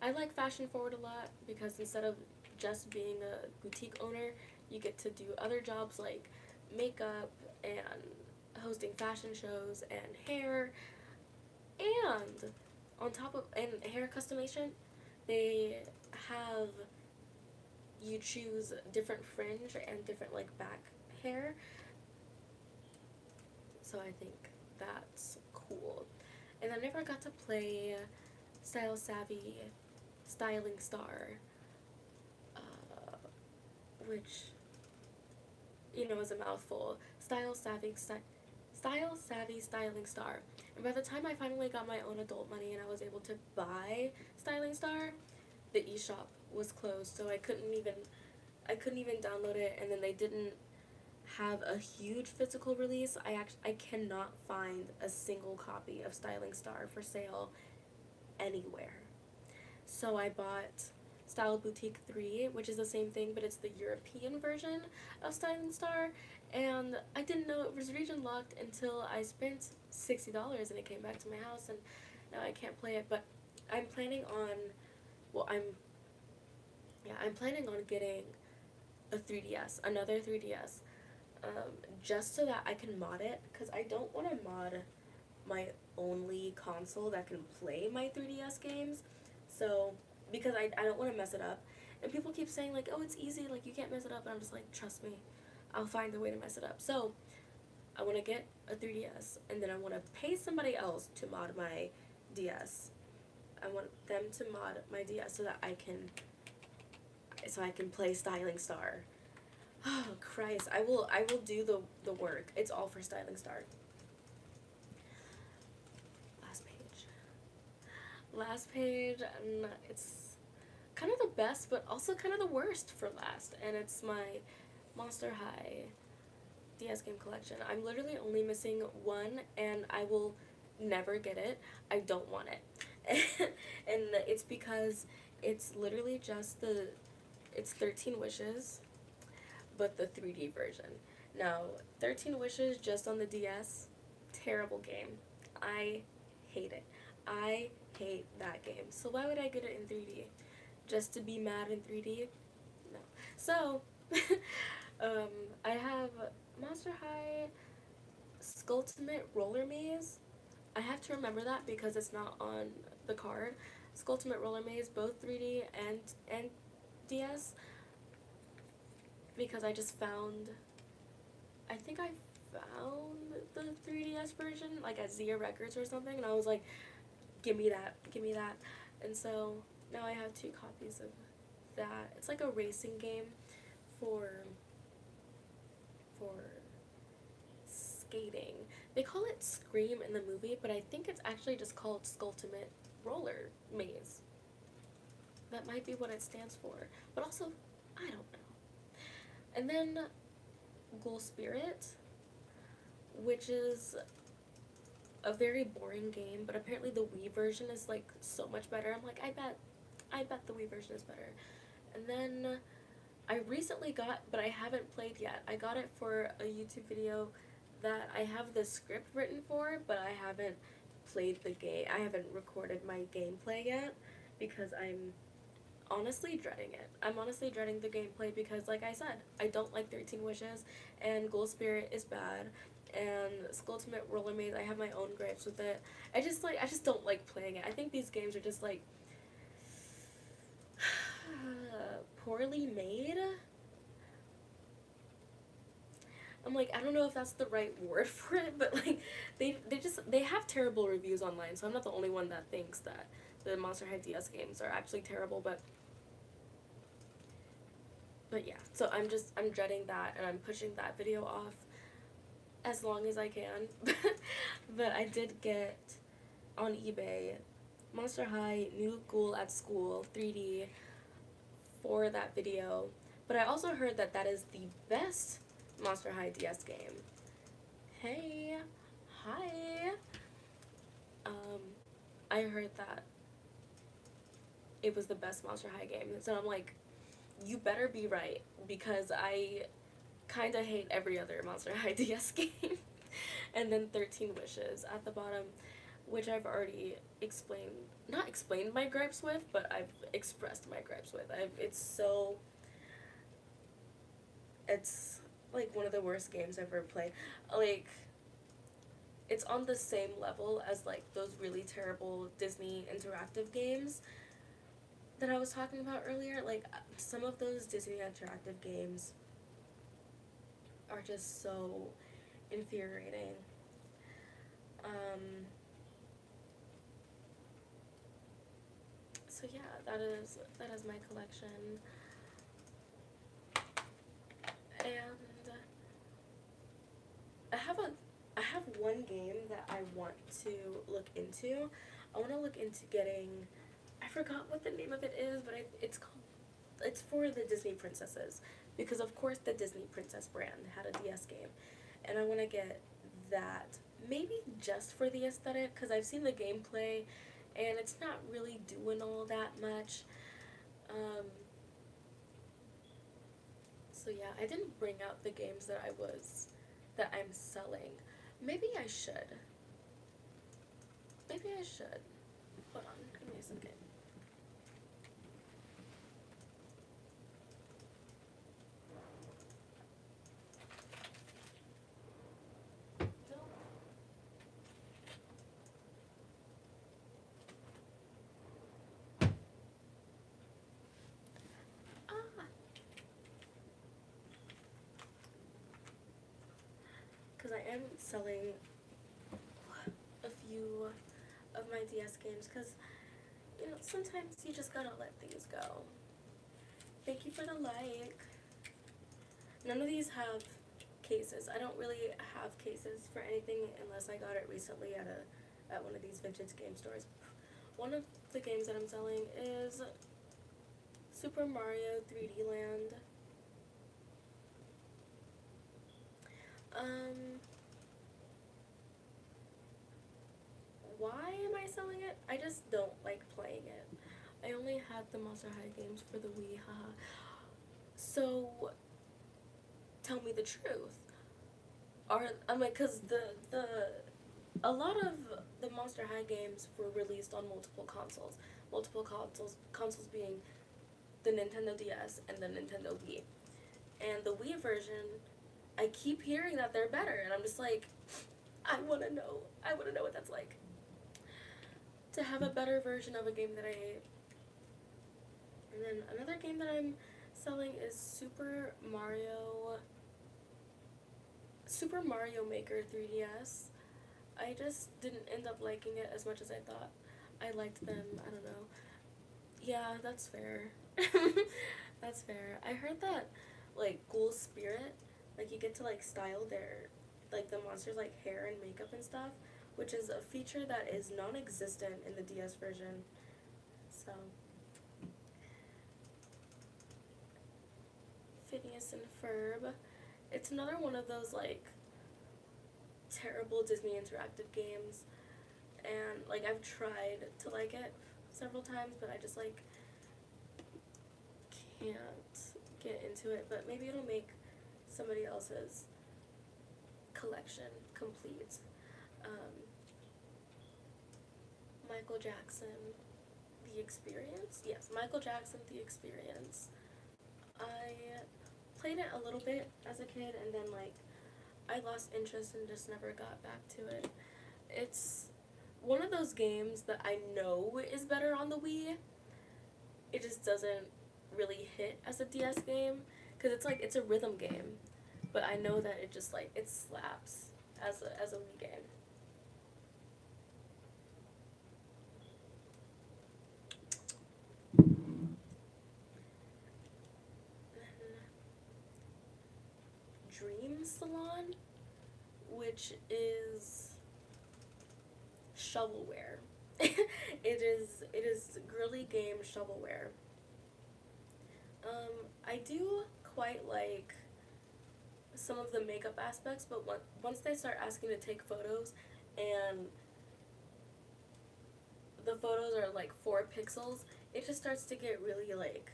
I like Fashion Forward a lot because instead of just being a boutique owner, you get to do other jobs like makeup and hosting fashion shows and hair, and on top of hair customization, they have you choose different fringe and different like back hair. So I think that's cool. And I never got to play Style Savvy Styling Star, which, you know, is a mouthful. Style Savvy Styling Star. And by the time I finally got my own adult money and I was able to buy Styling Star, the eShop was closed, so I couldn't even download it, and then they didn't have a huge physical release. I cannot find a single copy of Styling Star for sale anywhere. So I bought Style Boutique 3, which is the same thing, but it's the European version of Styling Star, and I didn't know it was region locked until I spent $60 and it came back to my house, and now I can't play it. But I'm planning on, I'm planning on getting a 3DS, another 3DS, just so that I can mod it, because I don't want to mod my only console that can play my 3DS games, so, because I don't want to mess it up, and people keep saying, like, oh, it's easy, like, you can't mess it up, and I'm just like, trust me, I'll find a way to mess it up. So, I want to get a 3DS, and then I want to pay somebody else to mod my DS. I want them to mod my DS so that I can play Styling Star. Oh, Christ. I will do the work. It's all for Styling Star. Last page. It's kind of the best, but also kind of the worst for last, and it's my Monster High DS game collection. I'm literally only missing one, and I will never get it. I don't want it. And it's because it's literally just it's 13 Wishes, but the 3D version. Now, 13 Wishes just on the DS, terrible game. I hate it. I hate that game. So why would I get it in 3D? Just to be mad in 3D? No. So, um, I have Monster High Skulltimate Roller Maze. I have to remember that because it's not on the card. Skulltimate Roller Maze, both 3D and DS, because I just found, I think I found the 3DS version, like at Zia Records or something, and I was like, give me that, give me that. And so now I have 2 copies of that. It's like a racing game for skating. They call it Scream in the movie, but I think it's actually just called Skulltimate Roller Maze. That might be what it stands for, but also, I don't know. And then Ghoul Spirit, which is a very boring game, but apparently the Wii version is like so much better. I'm like, I bet the Wii version is better. And then I recently got, but I haven't played yet, I got it for a YouTube video that I have the script written for, but I haven't played the game. I haven't recorded my gameplay yet because I'm honestly dreading it. I'm honestly dreading the gameplay because, like I said, I don't like 13 Wishes, and Ghoul Spirit is bad, and Skulltimate Roller Maze, I have my own gripes with it. I just don't like playing it. I think these games are just like poorly made. I'm like, I don't know if that's the right word for it, but like they have terrible reviews online, so I'm not the only one that thinks that the Monster High DS games are actually terrible, but yeah, so I'm dreading that, and I'm pushing that video off as long as I can. But I did get on eBay Monster High New Ghoul at School 3D for that video, but I also heard that that is the best Monster High DS game. Hey, hi. I heard that it was the best Monster High game, so I'm like, you better be right, because I kind of hate every other Monster High DS game. And then 13 Wishes at the bottom, which I've already not explained my gripes with, but I've expressed my gripes with. It's like one of the worst games I've ever played. Like, it's on the same level as like those really terrible Disney interactive games that I was talking about earlier. Like, some of those Disney interactive games are just so infuriating. So yeah, that is my collection. And I have one game that I want to look into. I want to look into getting, I forgot what the name of it is, but it's for the Disney princesses, because of course the Disney Princess brand had a DS game, and I want to get that, maybe just for the aesthetic, because I've seen the gameplay and it's not really doing all that much. So yeah, I didn't bring out the games that I'm selling. Maybe I should. Hold on, give me a second. Because I am selling a few of my DS games, because, you know, sometimes you just gotta let things go. Thank you for the like. None of these have cases. I don't really have cases for anything unless I got it recently at one of these vintage game stores. One of the games that I'm selling is Super Mario 3D Land. Um, why am I selling it? I just don't like playing it. I only had the Monster High games for the Wii, haha. So, tell me the truth. I'm like, cause the a lot of the Monster High games were released on multiple consoles being the Nintendo DS and the Nintendo Wii. And the Wii version, I keep hearing that they're better, and I'm just like, I wanna know. I wanna know what that's like. To have a better version of a game that I hate. And then another game that I'm selling is Super Mario Maker 3DS. I just didn't end up liking it as much as I thought. I liked them, I don't know. Yeah, that's fair. That's fair. I heard that, like, Ghoul Spirit, like, you get to, like, style their, like, the monsters, like, hair and makeup and stuff, which is a feature that is non-existent in the DS version. So, Phineas and Ferb. It's another one of those, like, terrible Disney interactive games. And, like, I've tried to like it several times, but I just, like, can't get into it. But maybe it'll make somebody else's collection complete. Michael Jackson, The Experience? Yes, Michael Jackson, The Experience. I played it a little bit as a kid, and then, like, I lost interest and just never got back to it. It's one of those games that I know is better on the Wii. It just doesn't really hit as a DS game, because it's like, it's a rhythm game, but I know that it just, like, it slaps as a Wii game. Dream Salon, which is shovelware. it is girly game shovelware. I do quite like some of the makeup aspects, but once they start asking to take photos and the photos are like 4 pixels, it just starts to get really like,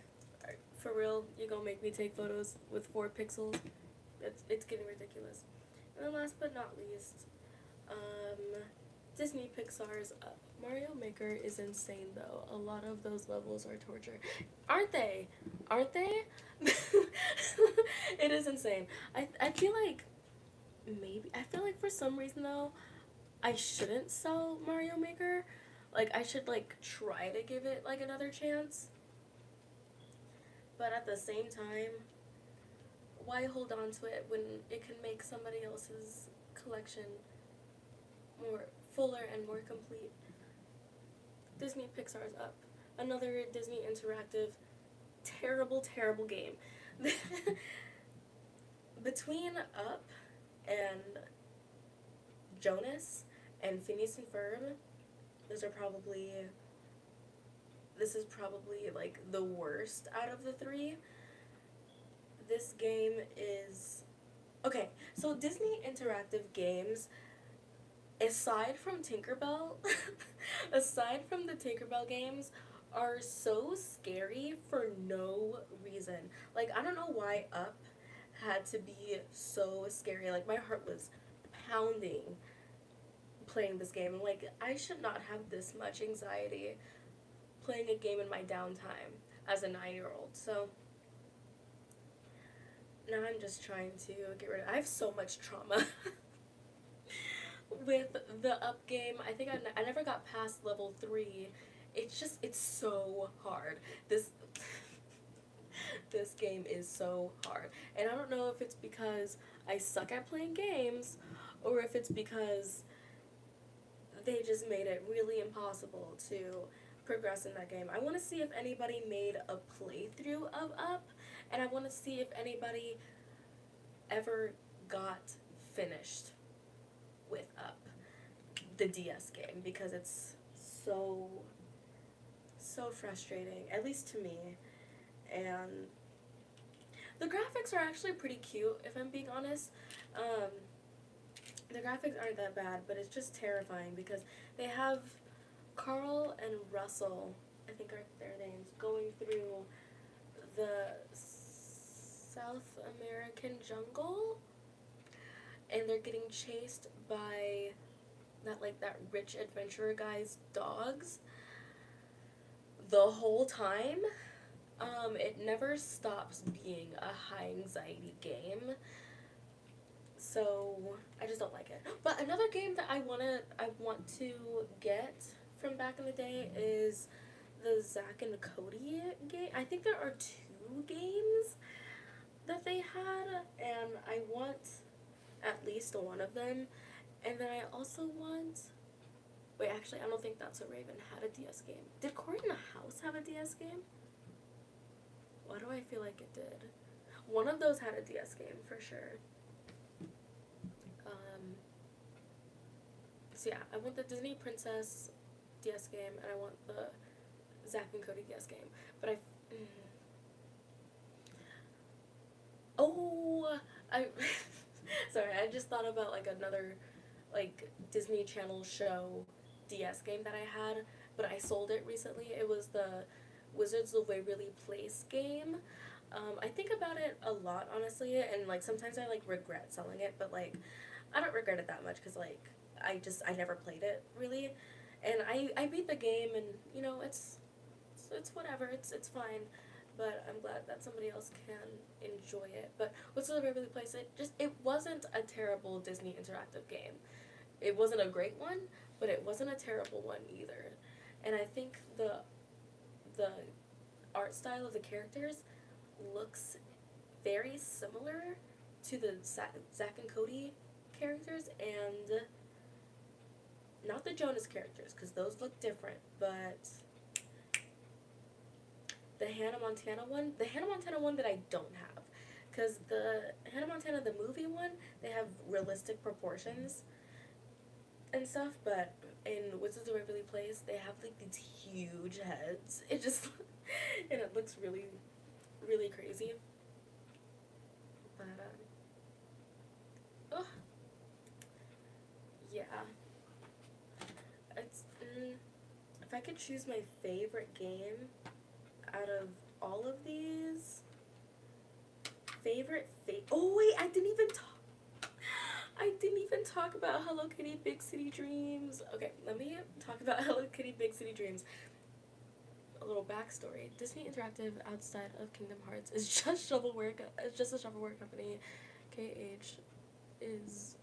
for real, you gonna make me take photos with 4 pixels? It's getting ridiculous. And then last but not least, Disney Pixar's Up. Mario Maker is insane though. A lot of those levels are torture. Aren't they? Aren't they? It is insane. I feel like for some reason though, I shouldn't sell Mario Maker. Like, I should, like, try to give it, like, another chance. But at the same time, why hold on to it when it can make somebody else's collection more fuller and more complete? Disney Pixar's Up. Another Disney interactive, terrible, terrible game. Between Up and Jonas and Phineas and Ferb, this is probably like the worst out of the 3. This game is, okay, so Disney interactive games, aside from Tinkerbell, aside from the Tinkerbell games, are so scary for no reason. Like, I don't know why Up had to be so scary. Like, my heart was pounding playing this game. Like, I should not have this much anxiety playing a game in my downtime as a 9-year-old. So now I'm just trying to get rid of, I have so much trauma with the Up game. I think I never got past level 3. It's so hard. This game is so hard. And I don't know if it's because I suck at playing games, or if it's because they just made it really impossible to progress in that game. I want to see if anybody made a playthrough of Up, and I want to see if anybody ever got finished with Up, the DS game, because it's so frustrating, at least to me. and the graphics are actually pretty cute, if I'm being honest. Um, the graphics aren't that bad, but it's just terrifying because they have Carl and Russell, I think are their names, going through the South American jungle, and they're getting chased by that rich adventurer guy's dogs the whole time. It never stops being a high anxiety game. So I just don't like it. But another game that I want to get from back in the day is the Zack and Cody game. I think there are 2 games that they had, and I want at least one of them. And then I also want. Wait, actually, I don't think That's a Raven had a DS game. Did Cory in the House have a DS game? Why do I feel like it did? One of those had a DS game for sure. So yeah, I want the Disney Princess DS game, and I want the Zack and Cody DS game. But I sorry, I just thought about like another like Disney Channel show DS game that I had, but I sold it recently. It was the Wizards of Waverly Place game. I think about it a lot, honestly, and like sometimes I like regret selling it, but like I don't regret it that much because like I never played it really, and I beat the game, and you know it's whatever, it's fine. But I'm glad that somebody else can enjoy it. But What's the Waverly Place? It wasn't a terrible Disney interactive game. It wasn't a great one, but it wasn't a terrible one either. And I think the art style of the characters looks very similar to the Zack and Cody characters, and not the Jonas characters, because those look different, but the Hannah Montana one that I don't have, because the Hannah Montana the movie one, they have realistic proportions and stuff, but in Wizards of Waverly Place, they have like these huge heads. It just and it looks really, really crazy. But oh yeah, it's if I could choose my favorite game out of all of these, oh wait, I didn't even talk about Hello Kitty Big City Dreams. Okay, let me talk about Hello Kitty Big City Dreams. A little backstory: Disney Interactive, outside of Kingdom Hearts, is just shovelware. It's just a shovelware company. KH is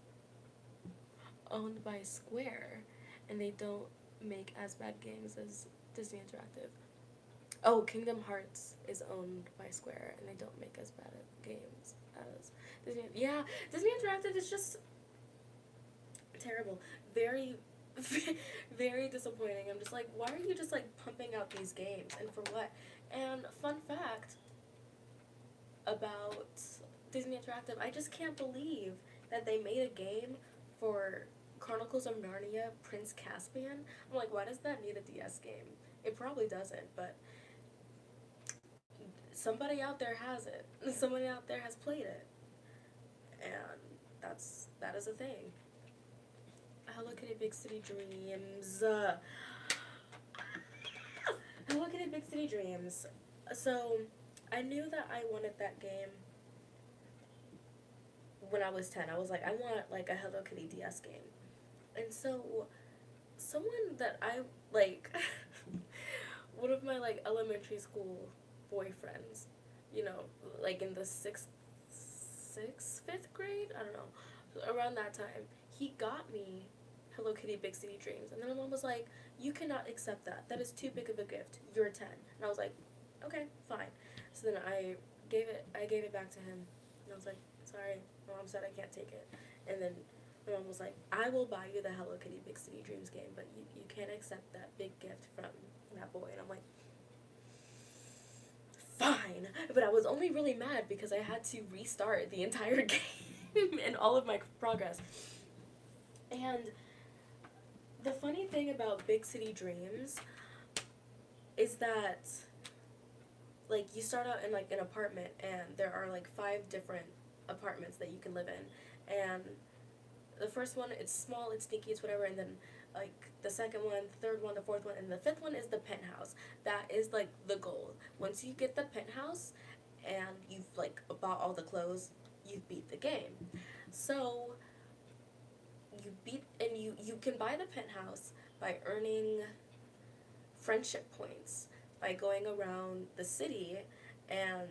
owned by Square, and they don't make as bad games as Disney Interactive. Oh, Kingdom Hearts is owned by Square, and they don't make as bad games as Disney. Yeah, Disney Interactive is just terrible. Very, very disappointing. I'm just like, why are you just like pumping out these games, and for what? And fun fact about Disney Interactive, I just can't believe that they made a game for Chronicles of Narnia Prince Caspian. I'm like, why does that need a DS game? It probably doesn't, but somebody out there has it. Somebody out there has played it. And that is a thing. Hello Kitty Big City Dreams. Hello Kitty Big City Dreams. So, I knew that I wanted that game when I was 10. I was like, I want like a Hello Kitty DS game. And so, someone that I like, one of my like elementary school boyfriends, you know, like in the 5th grade, I don't know, around that time, he got me Hello Kitty Big City Dreams, and then my mom was like, you cannot accept that. That is too big of a gift. You're 10. And I was like, okay, fine. So then I gave it back to him, and I was like, sorry, my mom said I can't take it. And then my mom was like, I will buy you the Hello Kitty Big City Dreams game, but you can't accept that big gift from that boy. And I'm like, fine. But I was only really mad because I had to restart the entire game and all of my progress. And the funny thing about Big City Dreams is that, like, you start out in, like, an apartment, and there are, like, 5 different apartments that you can live in, and the first one, it's small, it's sneaky, it's whatever, and then, like, the second one, the third one, the fourth one, and the fifth one is the penthouse. That is, like, the goal. Once you get the penthouse, and you've, like, bought all the clothes, you've beat the game. So, you can buy the penthouse by earning friendship points, by going around the city and,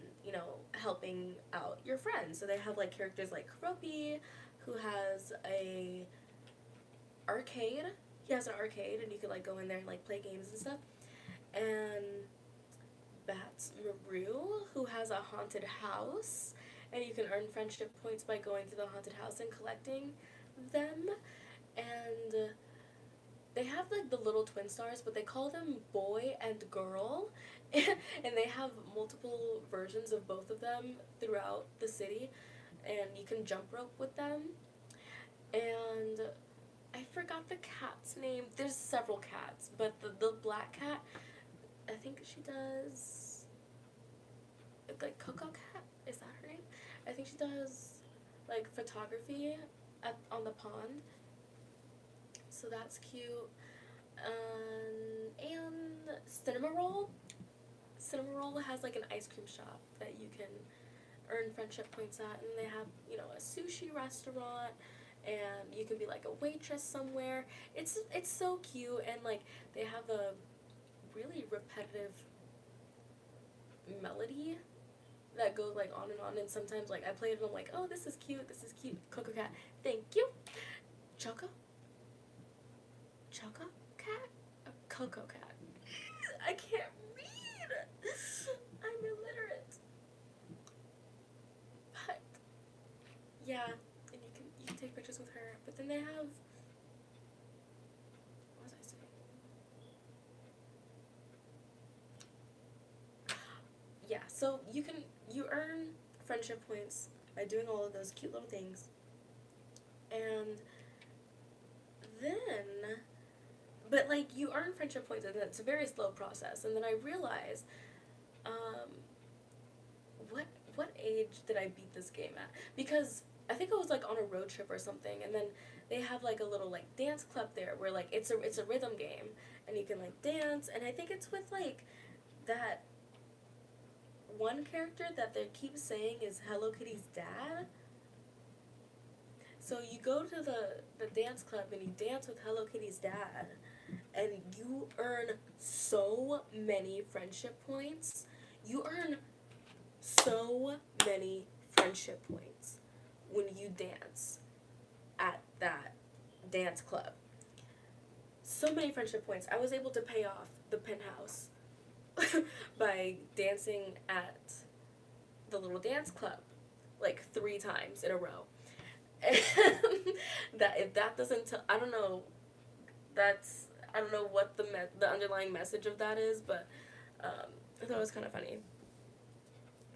helping out your friends. So they have, like, characters like Canopy, who has a arcade. He has an arcade, and you can, like, go in there and, like, play games and stuff. And Bats Maru, who has a haunted house, and you can earn friendship points by going to the haunted house and collecting them. And they have, like, the little twin stars, but they call them boy and girl, and they have multiple versions of both of them throughout the city, and you can jump rope with them. And I forgot the cat's name. There's several cats, but the black cat, I think she does, like, Coco Cat, is that her name? I think she does, like, photography on the pond, so that's cute. And Cinema Roll has, like, an ice cream shop that you can earn friendship points at, and they have, a sushi restaurant, and you can be, like, a waitress somewhere. It's so cute, and, like, they have a really repetitive melody that goes, like, on, and sometimes, like, I play it and I'm like, oh, this is cute, Coco Cat, thank you. Choco Cat? A Coco Cat. I can't read. I'm illiterate. But, yeah, and you can take pictures with her, but then they have, what was I saying? Yeah, so you earn friendship points by doing all of those cute little things, and then, but, like, you earn friendship points, and it's a very slow process, and then I realized, what age did I beat this game at? Because I think I was, like, on a road trip or something, and then they have, like, a little, like, dance club there, where, like, it's a rhythm game, and you can, like, dance, and I think it's with, like, that one character that they keep saying is Hello Kitty's dad. So you go to the dance club and you dance with Hello Kitty's dad, and you earn so many friendship points. You earn so many friendship points when you dance at that dance club. So many friendship points. I was able to pay off the penthouse by dancing at the little dance club, like, 3 times in a row. And that, if that doesn't I don't know, I don't know what the underlying message of that is, but I thought it was kind of funny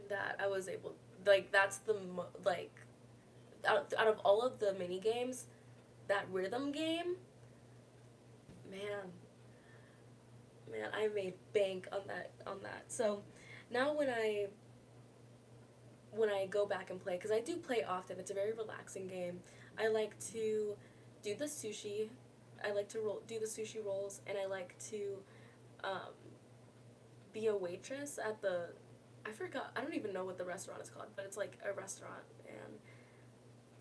that I was able, like, that's the like, out of all of the mini games, that rhythm game, man, I made bank on that. So now when I go back and play, because I do play often, it's a very relaxing game. I like to do the sushi. I like to do the sushi rolls, and I like to be a waitress at the, I don't even know what the restaurant is called, but it's, like, a restaurant, and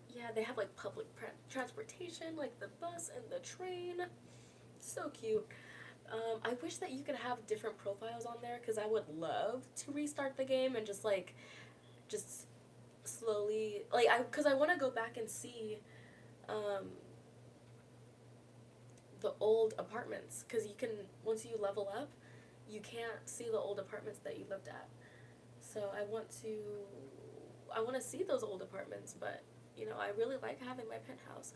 yeah, they have, like, public transportation, like the bus and the train. So cute. I wish that you could have different profiles on there, because I would love to restart the game and just slowly, like, because I want to go back and see the old apartments, because you can, once you level up, you can't see the old apartments that you lived at. So I want to see those old apartments, but, I really like having my penthouse.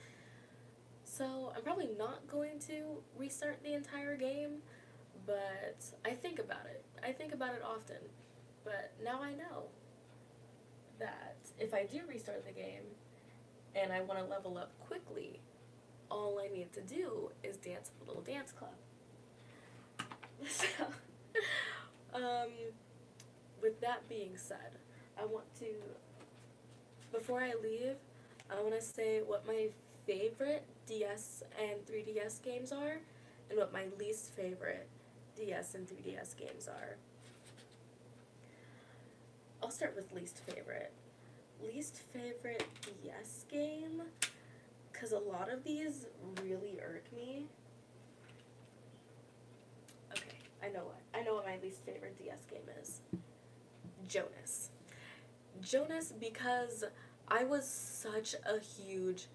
So I'm probably not going to restart the entire game, but I think about it. I think about it often. But now I know that if I do restart the game and I want to level up quickly, all I need to do is dance at the little dance club. So, with that being said, I want to, before I leave, I want to say what my favorite DS and 3DS games are, and what my least favorite DS and 3DS games are. I'll start with least favorite. Least favorite DS game, because a lot of these really irk me. Okay, I know what my least favorite DS game is. Jonas. Jonas, because I was such a huge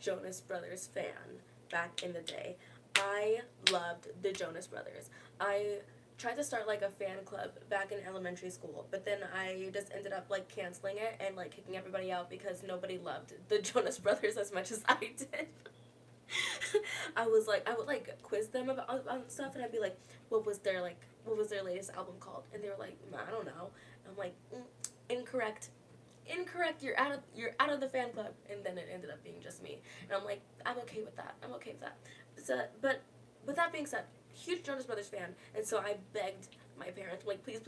Jonas Brothers fan back in the day. I loved the Jonas Brothers. I tried to start like a fan club back in elementary school, but then I just ended up like canceling it and like kicking everybody out because nobody loved the Jonas Brothers as much as I did. I would like quiz them about stuff, and I'd be like, what was their latest album called? And they were like, I don't know. And I'm like, incorrect, you're out of the fan club. And then it ended up being just me, and I'm like, I'm okay with that. So, but with that being said, huge Jonas Brothers fan, and so I begged my parents, like, please,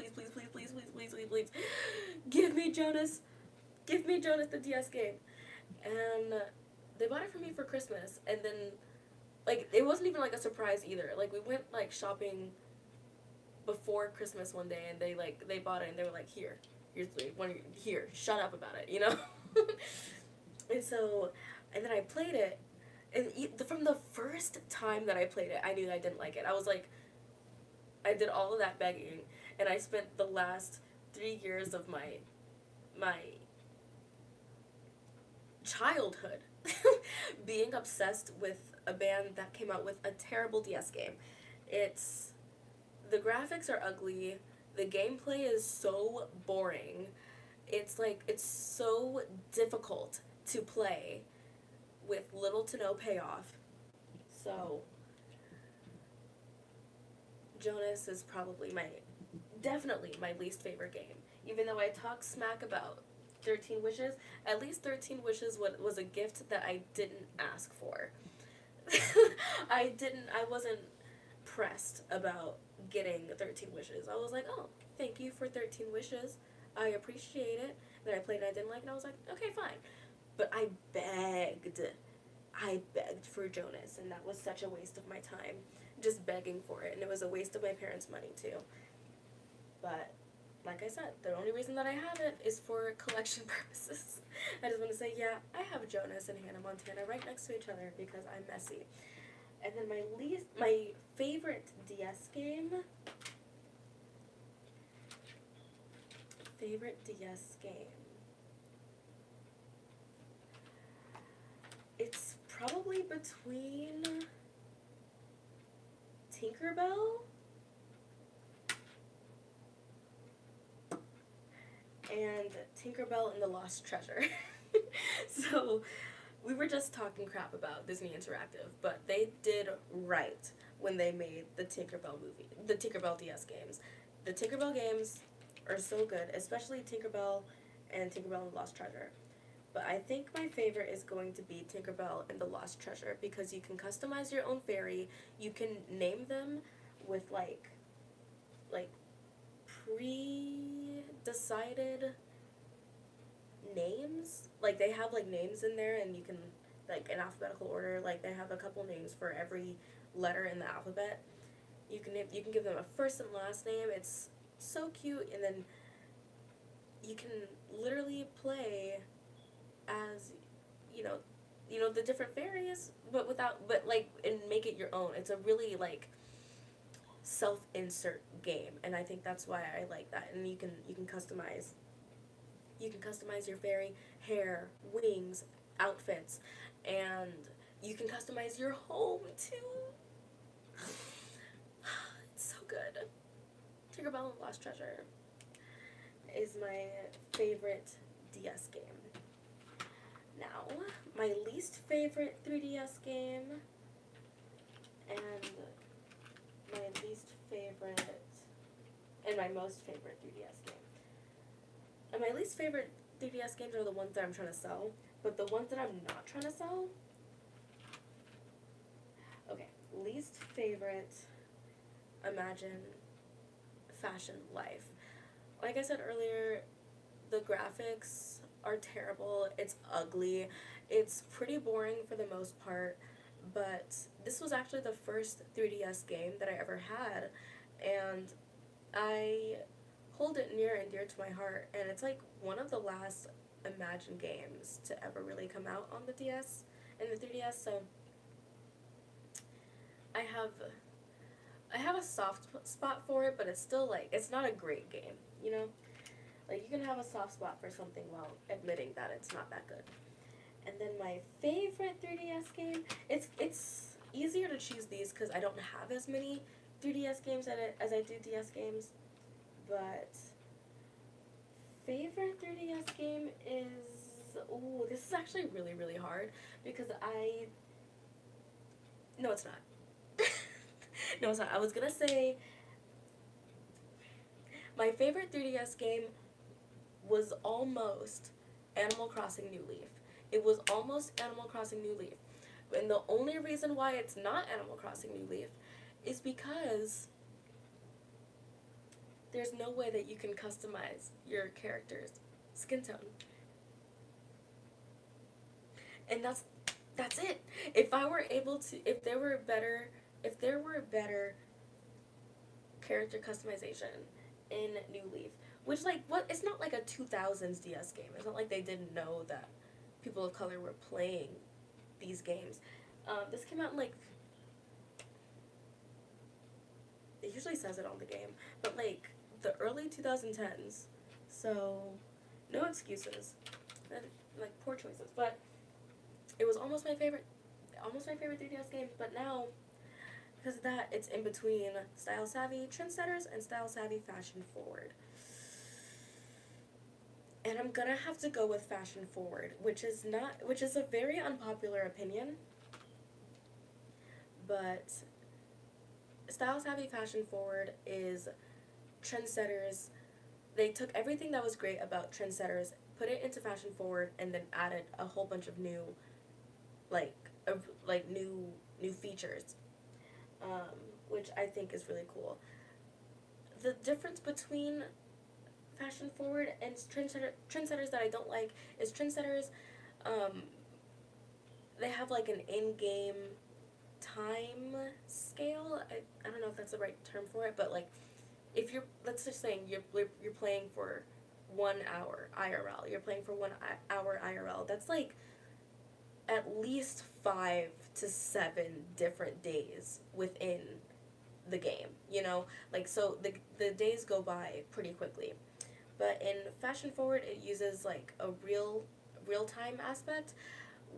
give me Jonas the DS game, and they bought it for me for Christmas, and then, like, it wasn't even like a surprise either. Like, we went like shopping before Christmas one day, and they bought it, and they were like, here, shut up about it, you know. And so, and then I played it. And from the first time that I played it, I knew that I didn't like it. I was like, I did all of that begging, and I spent the last 3 years of my childhood being obsessed with a band that came out with a terrible DS game. The graphics are ugly, the gameplay is so boring, it's so difficult to play with little to no payoff. So Jonas is probably definitely my least favorite game. Even though I talk smack about 13 Wishes, at least 13 Wishes was a gift that I didn't ask for. I wasn't pressed about getting 13 Wishes. I was like, oh, thank you for 13 Wishes. I appreciate it. Then I played and I didn't like it, and I was like, okay, fine. But I begged for Jonas, and that was such a waste of my time, just begging for it, and it was a waste of my parents' money too. But like I said, the only reason that I have it is for collection purposes. I just want to say, yeah, I have Jonas and Hannah Montana right next to each other because I'm messy. And then my favorite DS game. It's probably between Tinkerbell and Tinkerbell and the Lost Treasure. So, we were just talking crap about Disney Interactive, but they did right when they made the Tinkerbell DS games. The Tinkerbell games are so good, especially Tinkerbell and the Lost Treasure. But I think my favorite is going to be Tinkerbell and the Lost Treasure because you can customize your own fairy. You can name them with like pre-decided names. Like they have like names in there, and you can like in alphabetical order. Like they have a couple names for every letter in the alphabet. You can give them a first and last name. It's so cute, and then you can literally play as the different fairies, but and make it your own. It's a really like self-insert game, and I think that's why I like that. And you can customize your fairy hair, wings, outfits, and you can customize your home too. It's so good. Tinkerbell and Lost Treasure is my favorite DS game. Now, my least favorite 3DS game, and my least favorite, and my most favorite 3DS game. And my least favorite 3DS games are the ones that I'm trying to sell, but the ones that I'm not trying to sell, okay, least favorite, Imagine Fashion Life. like I said earlier, the graphics are terrible. It's ugly. It's pretty boring for the most part. But this was actually the first 3DS game that I ever had, and I hold it near and dear to my heart. And it's like one of the last Imagine games to ever really come out on the DS and the 3DS. So I have I have a soft spot for it, but it's still like it's not a great game, you know? Like you can have a soft spot for something while admitting that it's not that good. And then my favorite 3DS game, it's easier to choose these cuz I don't have as many 3DS games as I do DS games, but favorite 3DS game is, ooh, this is actually really really hard because no, it's not. No, it's not. I was gonna say my favorite 3DS game was almost Animal Crossing New Leaf. It was almost Animal Crossing New Leaf. And the only reason why it's not Animal Crossing New Leaf is because there's no way that you can customize your character's skin tone. And that's it. If I were able to, if there were better character customization in New Leaf, which like what it's not like a 2000s DS game. It's not like they didn't know that people of color were playing these games. This came out in like, it usually says it on the game, but like the early 2010s. So no excuses, like poor choices. But it was almost my favorite 3DS game. But now, because of that, it's in between style savvy trendsetters and style savvy fashion forward. And I'm gonna have to go with fashion forward, which is a very unpopular opinion. But style savvy fashion forward is trendsetters. They took everything that was great about trendsetters, put it into fashion forward, and then added a whole bunch of new, like, new features, which I think is really cool. The difference between fashion forward and trendsetters that I don't like is trendsetters, um, they have like an in-game time scale. I don't know if that's the right term for it, but like if you're, let's just say you're playing for 1 hour IRL, you're playing for 1 hour IRL, that's like at least 5 to 7 different days within the game, you know? Like, so the days go by pretty quickly. But in fashion forward, it uses like a real time aspect,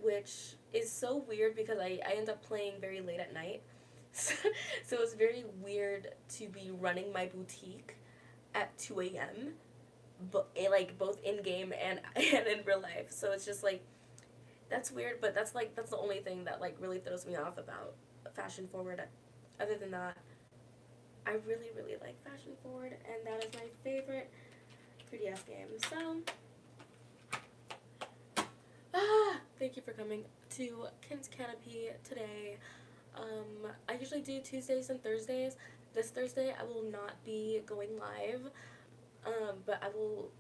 which is so weird because I end up playing very late at night. So it's very weird to be running my boutique at 2 a.m. but like both in game and in real life. So it's just like that's weird, but that's the only thing that like really throws me off about fashion forward. Other than that, I really really like fashion forward, and that is my favorite 3DS game. So thank you for coming to Kenn's Canopy today. I usually do Tuesdays and Thursdays. This Thursday I will not be going live, but I will,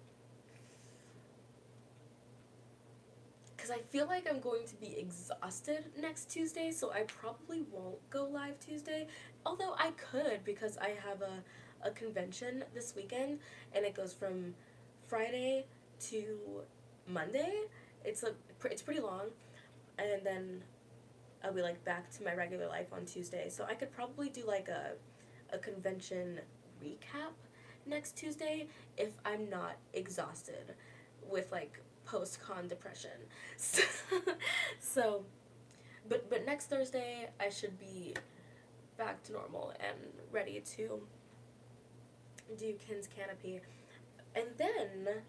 because I feel like I'm going to be exhausted next Tuesday, so I probably won't go live Tuesday, although I could because I have a convention this weekend, and it goes from Friday to Monday. It's pretty long, and then I'll be like back to my regular life on Tuesday. So I could probably do like a convention recap next Tuesday if I'm not exhausted with like post-con depression. So but next Thursday I should be back to normal and ready to do Ken's Canopy. And then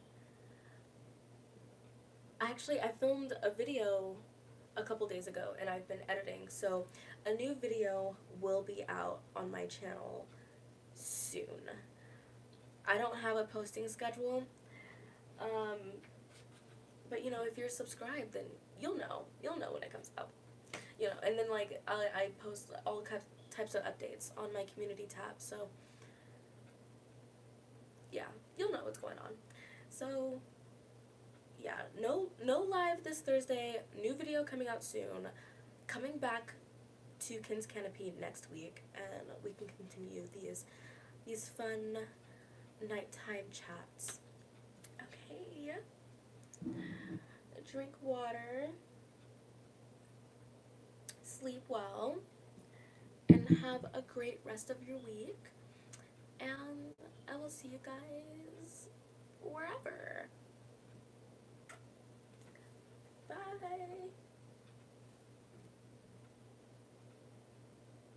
I filmed a video a couple days ago and I've been editing, so a new video will be out on my channel soon. I don't have a posting schedule, but you know, if you're subscribed, then you'll know when it comes out, you know. And then like I post all types of updates on my community tab, so yeah, you'll know. know what's going on. So yeah, no live this Thursday. New video coming out soon. Coming back to Kenn's Canopy next week, and we can continue these fun nighttime chats. Okay. Drink water. Sleep well. And have a great rest of your week. And I will see you guys wherever.